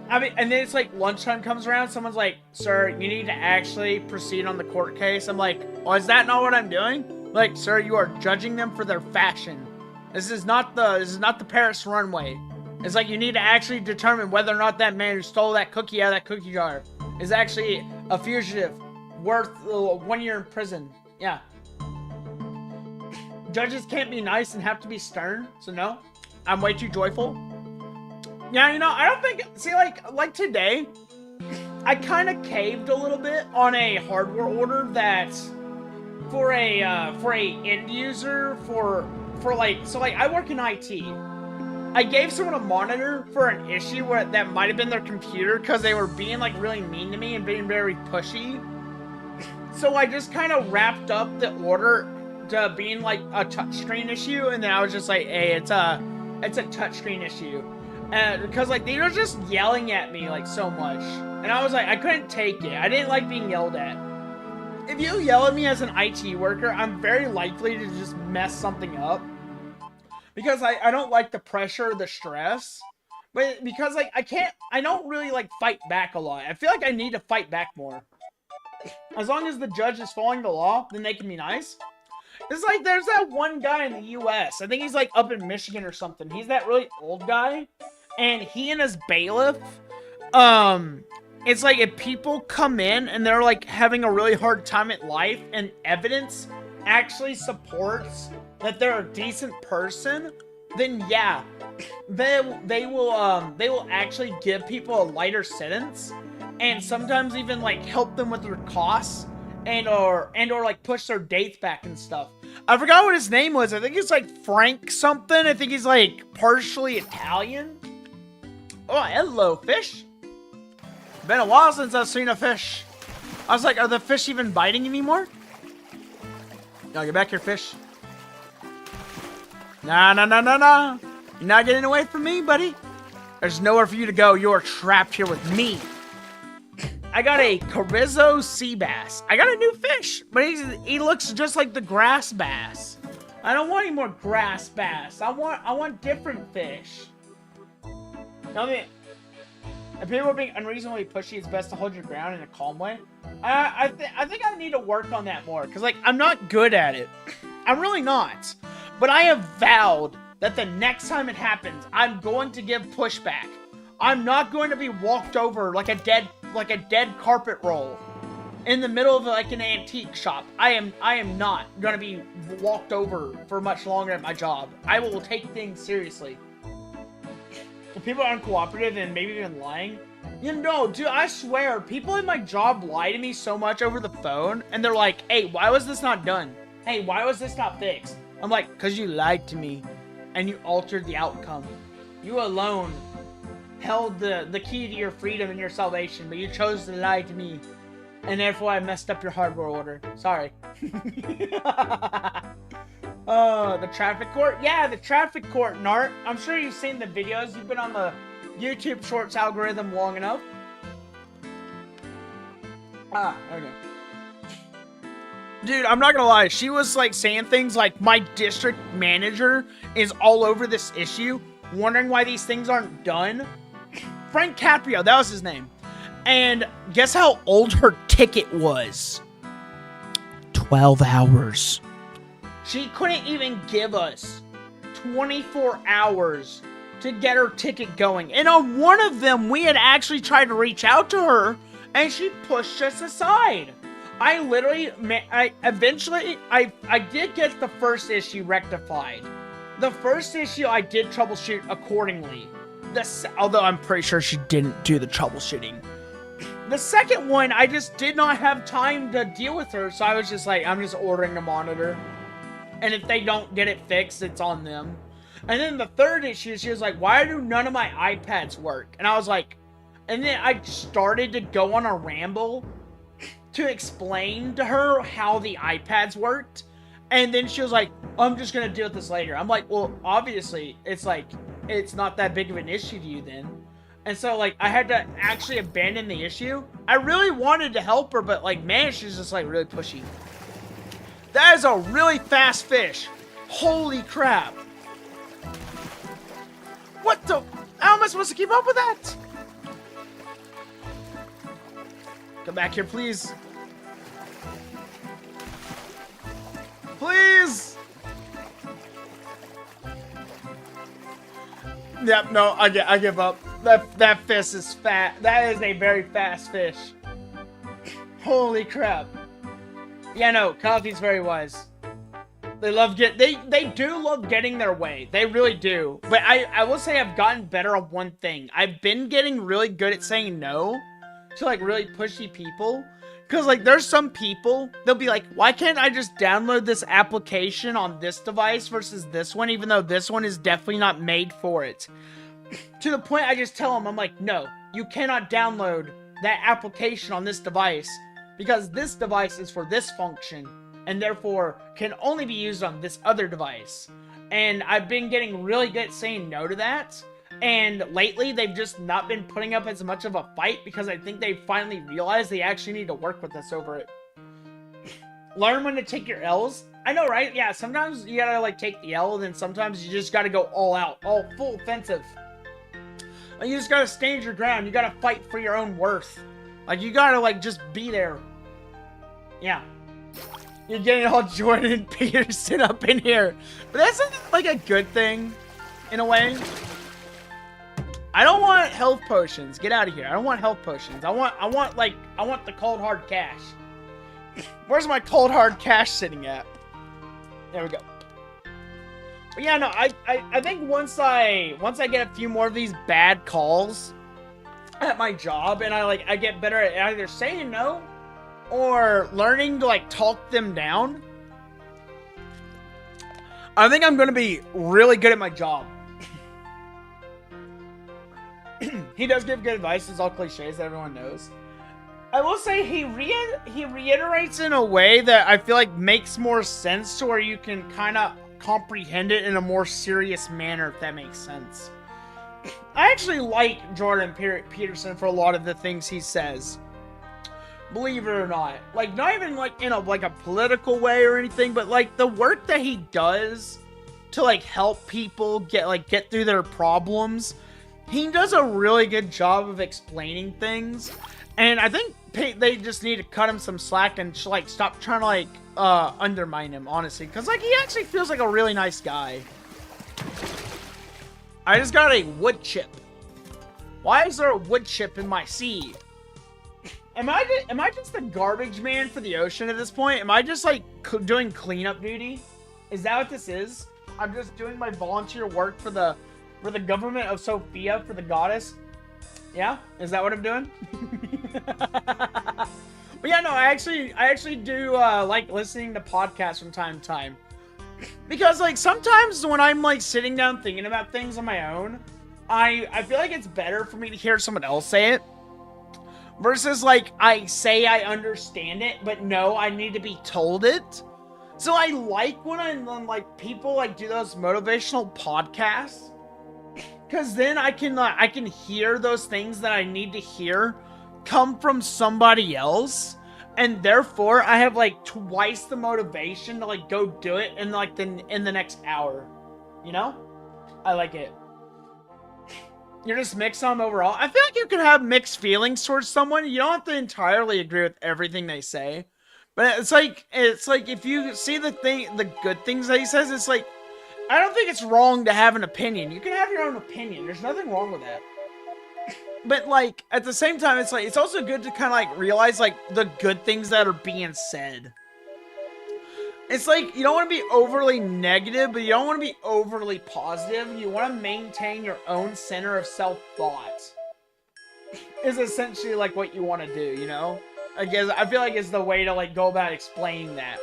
and then it's lunchtime comes around. Someone's like, sir, you need to actually proceed on the court case. I'm like, oh, is that not what I'm doing? Like, sir, you are judging them for their fashion. This is not the Paris runway. It's you need to actually determine whether or not that man who stole that cookie out of that cookie jar is actually a fugitive worth 1 year in prison. Yeah. Judges can't be nice and have to be stern, so no. I'm way too joyful. Yeah, you know, I don't think, see, like today, I kind of caved a little bit on a hardware order that, for a end user, I work in IT. I gave someone a monitor for an issue that might have been their computer because they were being really mean to me and being very pushy. So I just kind of wrapped up the order to being a touchscreen issue, and then I was just like, hey, it's a touchscreen issue. Because they were just yelling at me so much. And I was like, I couldn't take it. I didn't like being yelled at. If you yell at me as an IT worker, I'm very likely to just mess something up. Because I don't like the pressure, the stress. But because I don't really fight back a lot. I feel like I need to fight back more. As long as the judge is following the law, then they can be nice. It's there's that one guy in the US. I think he's up in Michigan or something. He's that really old guy. And he and his bailiff, it's if people come in and they're having a really hard time at life and evidence actually supports that they're a decent person, then yeah, they will actually give people a lighter sentence, and sometimes even help them with their costs and or push their dates back and stuff. I forgot what his name was. I think it's Frank something. I think he's partially Italian. Oh, hello, fish. Been a while since I've seen a fish. I was like, are the fish even biting anymore? No, get back here, fish. Nah. You're not getting away from me, buddy. There's nowhere for you to go. You're trapped here with me. I got a Carrizo sea bass. I got a new fish, but he looks just like the grass bass. I don't want any more grass bass. I want different fish. Tell me, if people are being unreasonably pushy, it's best to hold your ground in a calm way. I think I need to work on that more, because I'm not good at it. I'm really not. But I have vowed that the next time it happens, I'm going to give pushback. I'm not going to be walked over like a dead carpet roll in the middle of an antique shop. I am not going to be walked over for much longer at my job. I will take things seriously. If people are uncooperative and maybe even lying, dude, I swear, people in my job lie to me so much over the phone, and they're like, hey, why was this not done? Hey, why was this not fixed? I'm like, because you lied to me, and you altered the outcome. You alone held the key to your freedom and your salvation, but you chose to lie to me, and therefore I messed up your hardware order. Sorry. The traffic court? Yeah, the traffic court, Nart. I'm sure you've seen the videos. You've been on the YouTube Shorts algorithm long enough. Okay. Dude, I'm not gonna lie. She was saying things like, my district manager is all over this issue, wondering why these things aren't done. Frank Caprio, that was his name. And guess how old her ticket was? 12 hours. She couldn't even give us 24 hours to get her ticket going. And on one of them, we had actually tried to reach out to her, and she pushed us aside. I did get the first issue rectified. The first issue, I did troubleshoot accordingly. Although I'm pretty sure she didn't do the troubleshooting. The second one, I just did not have time to deal with her, so I was just like, I'm just ordering a monitor. And if they don't get it fixed, it's on them. And then the third issue, she was like, why do none of my iPads work? And I was like, and then I started to go on a ramble to explain to her how the iPads worked. And then she was like, I'm just going to deal with this later. I'm like, well, obviously, it's like, it's not that big of an issue to you then. And so, like, I had to actually abandon the issue. I really wanted to help her, but, like, man, she's just, like, really pushy. That is a really fast fish. Holy crap. What the? How am I supposed to keep up with that? Come back here, please. Please. Yep, no, I give up. That fish is fat. That is a very fast fish. Holy crap. Yeah, no, Coffee's very wise. They do love getting their way. They really do. But I will say I've gotten better at one thing. I've been getting really good at saying no to, like, really pushy people. Because, like, there's some people, they'll be like, why can't I just download this application on this device versus this one, even though this one is definitely not made for it? To the point I just tell them, I'm like, no, you cannot download that application on this device because this device is for this function and therefore can only be used on this other device. And I've been getting really good at saying no to that. And lately, they've just not been putting up as much of a fight because I think they finally realized they actually need to work with us over it. Learn when to take your L's. I know, right? Yeah, sometimes you gotta, like, take the L, and then sometimes you just gotta go all out, all full offensive. Like, you just gotta stand your ground. You gotta fight for your own worth. Like, you gotta, like, just be there. Yeah. You're getting all Jordan Peterson up in here. But that's, like, a good thing, in a way. I don't want health potions. Get out of here. I don't want health potions. I want the cold hard cash. Where's my cold hard cash sitting at? There we go. But yeah, no, I think once I get a few more of these bad calls at my job and I get better at either saying no or learning to, like, talk them down, I think I'm going to be really good at my job. He does give good advice. It's all cliches that everyone knows. I will say he reiterates in a way that I feel like makes more sense to where you can kind of comprehend it in a more serious manner, if that makes sense. I actually like Jordan Peterson for a lot of the things he says. Believe it or not. Like, not even like in a political way or anything, but like the work that he does to, like, help people get through their problems. He does a really good job of explaining things, and I think they just need to cut him some slack and, like, stop trying to, like, undermine him, honestly, because, like, he actually feels like a really nice guy. I just got a wood chip. Why is there a wood chip in my sea? Am I just the garbage man for the ocean at this point? Am I just, like, doing cleanup duty? Is that what this is? I'm just doing my volunteer work for the government of Sophia, for the goddess. Yeah? Is that what I'm doing? But yeah, no, I actually do like listening to podcasts from time to time. Because, like, sometimes when I'm, like, sitting down thinking about things on my own, I feel like it's better for me to hear someone else say it. Versus, like, I say I understand it, but no, I need to be told it. So I like when like, people, like, do those motivational podcasts. Because then I can hear those things that I need to hear come from somebody else. And therefore, I have, like, twice the motivation to, like, go do it in, like, in the next hour. You know? I like it. You're just mixed on them overall. I feel like you can have mixed feelings towards someone. You don't have to entirely agree with everything they say. But it's like if you see the good things that he says, it's like, I don't think it's wrong to have an opinion. You can have your own opinion. There's nothing wrong with that. But like at the same time, it's like it's also good to kind of like realize like the good things that are being said. It's like you don't want to be overly negative, but you don't want to be overly positive. You want to maintain your own center of self-thought. Is essentially like what you want to do, you know? I guess I feel like it's the way to like go about explaining that.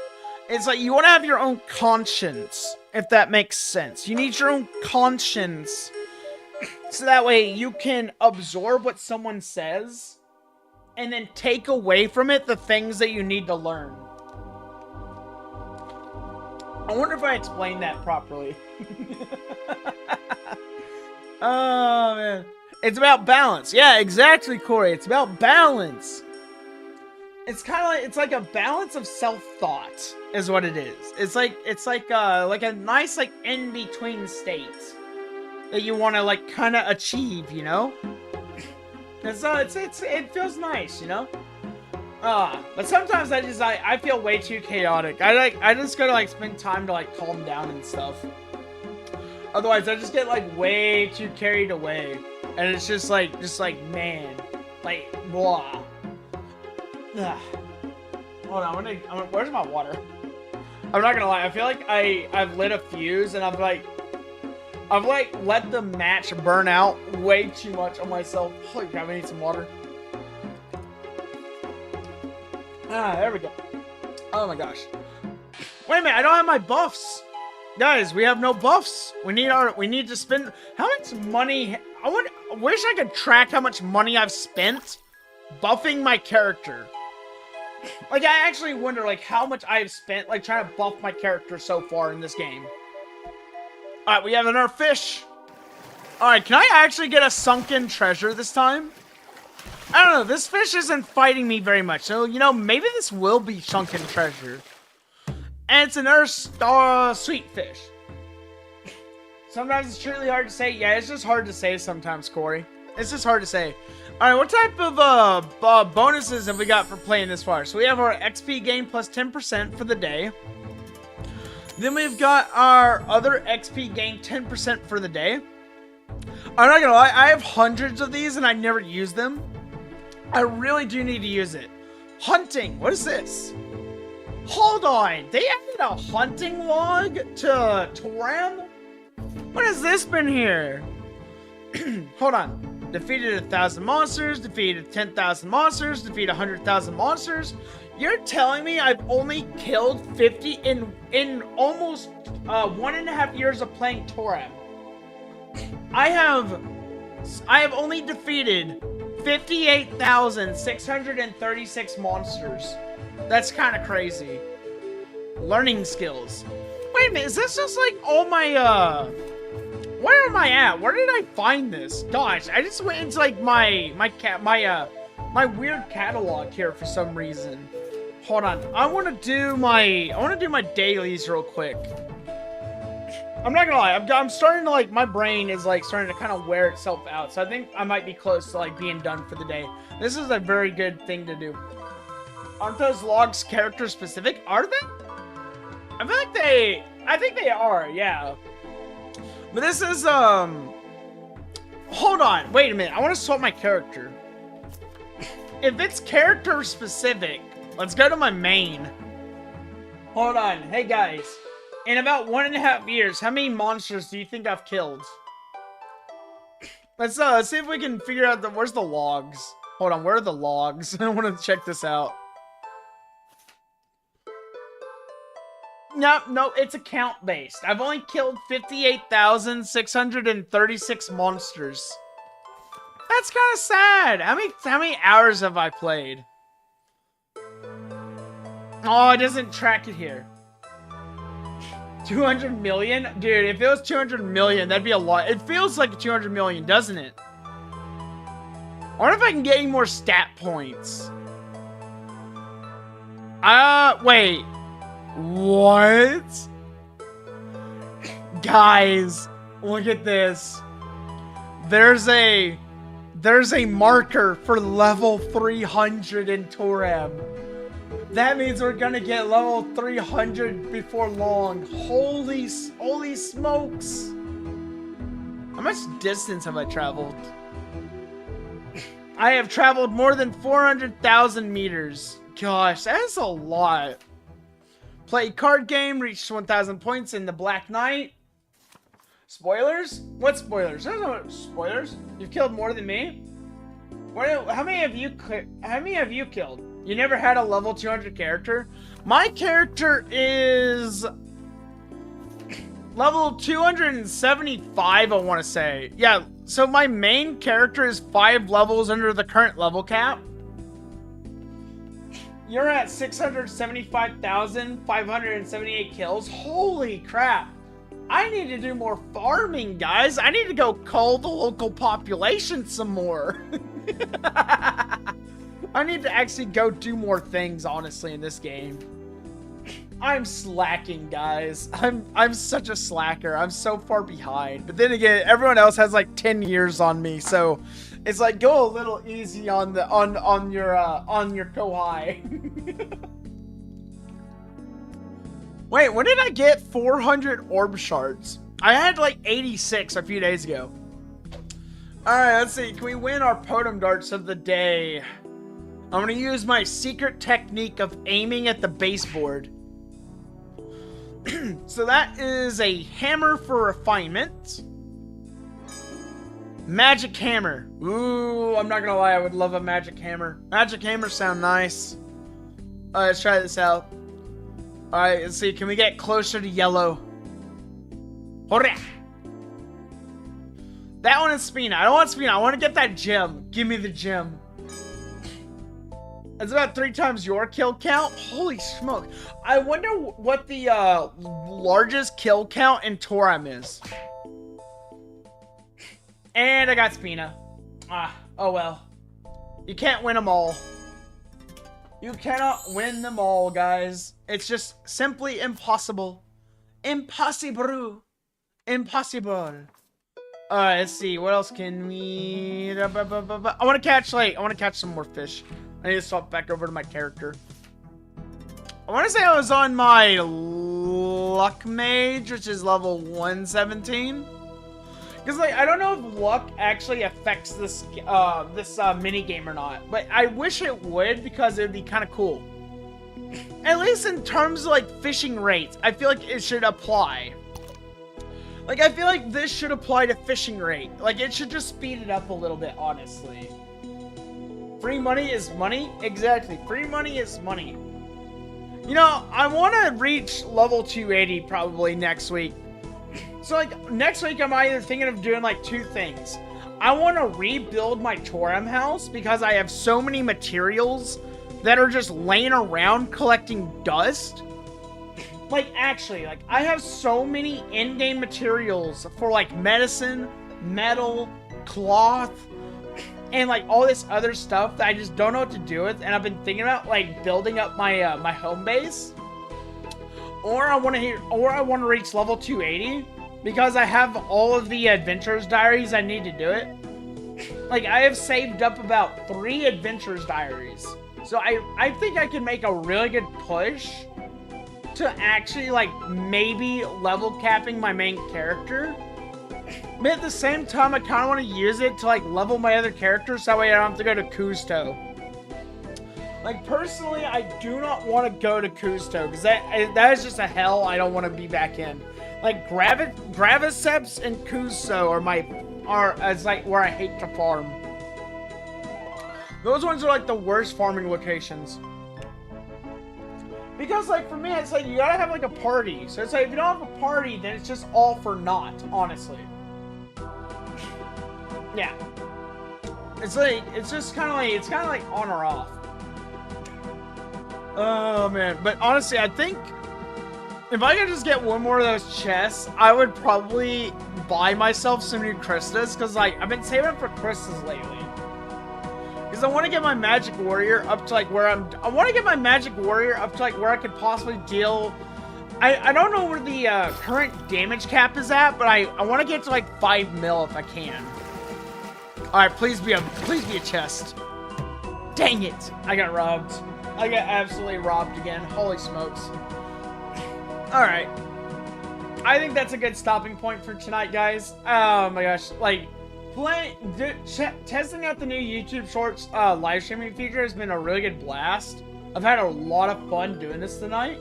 It's like you want to have your own conscience, if that makes sense. You need your own conscience, so that way you can absorb what someone says, and then take away from it the things that you need to learn. I wonder if I explained that properly. Oh, man. It's about balance. Yeah, exactly, Corey. It's about balance. It's kind of like, it's like a balance of self-thought is what it is. It's like a nice, like, in-between state that you want to, like, kind of achieve, you know? It feels nice, you know? But sometimes I feel way too chaotic. I just gotta like spend time to like calm down and stuff. Otherwise, I just get like way too carried away, and it's just like man, like blah. Ugh. Hold on, where's my water? I'm not gonna lie. I feel like I've lit a fuse and I've like let the match burn out way too much on myself. Holy crap! I need some water. There we go. Oh my gosh. Wait a minute, I don't have my buffs. Guys, we have no buffs. We need to spend how much money? I wish I could track how much money I've spent buffing my character. Like I actually wonder like how much I've spent like trying to buff my character so far in this game. Alright, we have another fish. Alright, can I actually get a sunken treasure this time? I don't know, this fish isn't fighting me very much, so, you know, maybe this will be sunken treasure. And it's another sweet fish. Sometimes it's truly hard to say. Yeah, it's just hard to say sometimes, Corey. It's just hard to say. Alright, what type of bonuses have we got for playing this far? So we have our XP gain plus 10% for the day. Then we've got our other XP gain 10% for the day. I'm not gonna lie, I have hundreds of these and I never use them. I really do need to use it. Hunting. What is this? Hold on. They added a hunting log to Toram? What has this been here? Hold on. Defeated 1,000 monsters. Defeated 10,000 monsters. Defeated 100,000 monsters. You're telling me I've only killed 50 in almost 1.5 years of playing Toram. I have only defeated 58,636 monsters. That's kind of crazy. Learning skills. Wait a minute, is this just like all my, where am I at? Where did I find this? Gosh, I just went into like my weird catalog here for some reason. Hold on, I want to do my dailies real quick. I'm not gonna lie, I'm starting to like, my brain is like starting to kind of wear itself out. So I think I might be close to like being done for the day. This is a very good thing to do. Aren't those logs character specific? Are they? I feel like I think they are, yeah. But this is, hold on, wait a minute. I want to swap my character. If it's character specific, let's go to my main. Hold on, hey guys. In about 1.5 years, how many monsters do you think I've killed? Let's see if we can figure out where's the logs. Hold on, where are the logs? I want to check this out. No, it's account based. I've only killed 58,636 monsters. That's kind of sad. How many hours have I played? Oh, it doesn't track it here. 200 million? Dude, if it was 200 million, that'd be a lot. It feels like 200 million, doesn't it? I wonder if I can get any more stat points. Wait. What? Guys, look at this. there's a marker for level 300 in Toram. That means we're gonna get level 300 before long. Holy smokes. How much distance have I traveled? I have traveled more than 400,000 meters. Gosh, that's a lot. Play card game, reached 1,000 points in the Black Knight. Spoilers? What spoilers? There's no spoilers. You've killed more than me? How many have you killed? You never had a level 200 character? My character is level 275, I want to say. Yeah, so my main character is 5 levels under the current level cap. You're at 675,578 kills. Holy crap. I need to do more farming, guys. I need to go cull the local population some more. I need to actually go do more things, honestly, in this game. I'm slacking, guys. I'm such a slacker. I'm so far behind. But then again, everyone else has like 10 years on me, so it's like go a little easy on the on your Kohai. Wait, when did I get 400 orb shards? I had like 86 a few days ago. Alright, let's see. Can we win our Totem darts of the day? I'm gonna use my secret technique of aiming at the baseboard. So that is a hammer for refinement. Magic hammer. Ooh, I'm not gonna lie, I would love a magic hammer. Magic hammers sound nice. Alright, let's try this out. Alright, let's see. Can we get closer to yellow? Hurrah! That one is Spina. I don't want Spina. I want to get that gem. Give me the gem. It's about 3 times your kill count. Holy smoke. I wonder what the largest kill count in Toram is. And I got Spina. Ah, oh well. You can't win them all. You cannot win them all, guys. It's just simply impossible. Impossible. Impossible. Alright, let's see. What else can we... I want to catch, like, I want to catch some more fish. I need to swap back over to my character. I want to say I was on my luck mage, which is level 117. Because, like, I don't know if luck actually affects this mini game or not. But I wish it would, because it would be kind of cool. At least in terms of, like, fishing rates, I feel like it should apply. Like, I feel like this should apply to fishing rate. Like, it should just speed it up a little bit, honestly. Free money is money? Exactly. Free money is money. You know, I want to reach level 280 probably next week. So, like, next week I'm either thinking of doing, like, 2 things. I want to rebuild my Toram house because I have so many materials that are just laying around collecting dust. Like, actually, like, I have so many in-game materials for, like, medicine, metal, cloth, and, like, all this other stuff that I just don't know what to do with. And I've been thinking about, like, building up my my home base. Or I want to reach level 280 because I have all of the adventures diaries I need to do it. Like, I have saved up about 3 adventures diaries. So I think I can make a really good push to actually, like, maybe level capping my main character. But at the same time, I kind of want to use it to, like, level my other characters so that way I don't have to go to Kusto. Like, personally, I do not want to go to Kusto because that is just a hell I don't want to be back in. Like, Graviceps and Kusto are like where I hate to farm. Those ones are like the worst farming locations. Because, like, for me, it's like you gotta have, like, a party. So it's like, if you don't have a party, then it's just all for naught, honestly. Yeah. It's like, it's just kind of like on or off. Oh, man. But honestly, I think if I could just get one more of those chests, I would probably buy myself some new crystals. Because, like, I've been saving up for crystals lately. Because I want to get my magic warrior up to, like, where I want to get my magic warrior up to, like, where I could possibly deal. I don't know where the current damage cap is at, but I want to get to, like, 5 mil if I can. Alright, please be a chest. Dang it! I got robbed. I got absolutely robbed again. Holy smokes. Alright. I think that's a good stopping point for tonight, guys. Oh my gosh. Like, testing out the new YouTube Shorts live streaming feature has been a really good blast. I've had a lot of fun doing this tonight.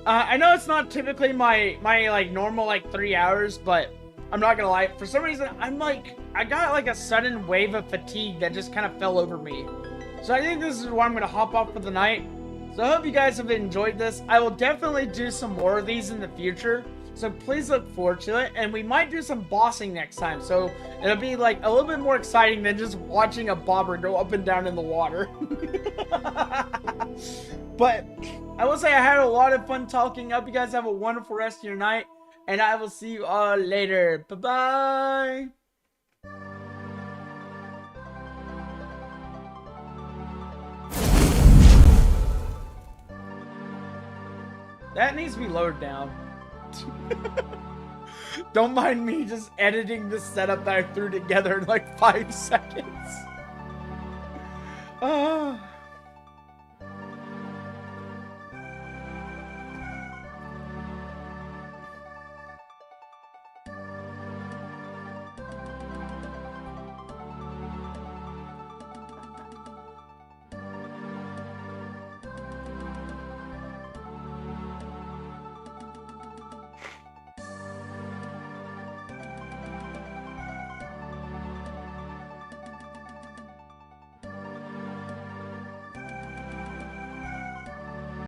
I know it's not typically my like normal like 3 hours, but I'm not gonna lie. For some reason, I got like a sudden wave of fatigue that just kind of fell over me. So I think this is where I'm gonna hop off for the night. So I hope you guys have enjoyed this. I will definitely do some more of these in the future. So please look forward to it. And we might do some bossing next time. So it'll be like a little bit more exciting than just watching a bobber go up and down in the water. But I will say I had a lot of fun talking. I hope you guys have a wonderful rest of your night. And I will see you all later. Bye-bye. That needs to be lowered down. Don't mind me just editing the setup that I threw together in like 5 seconds.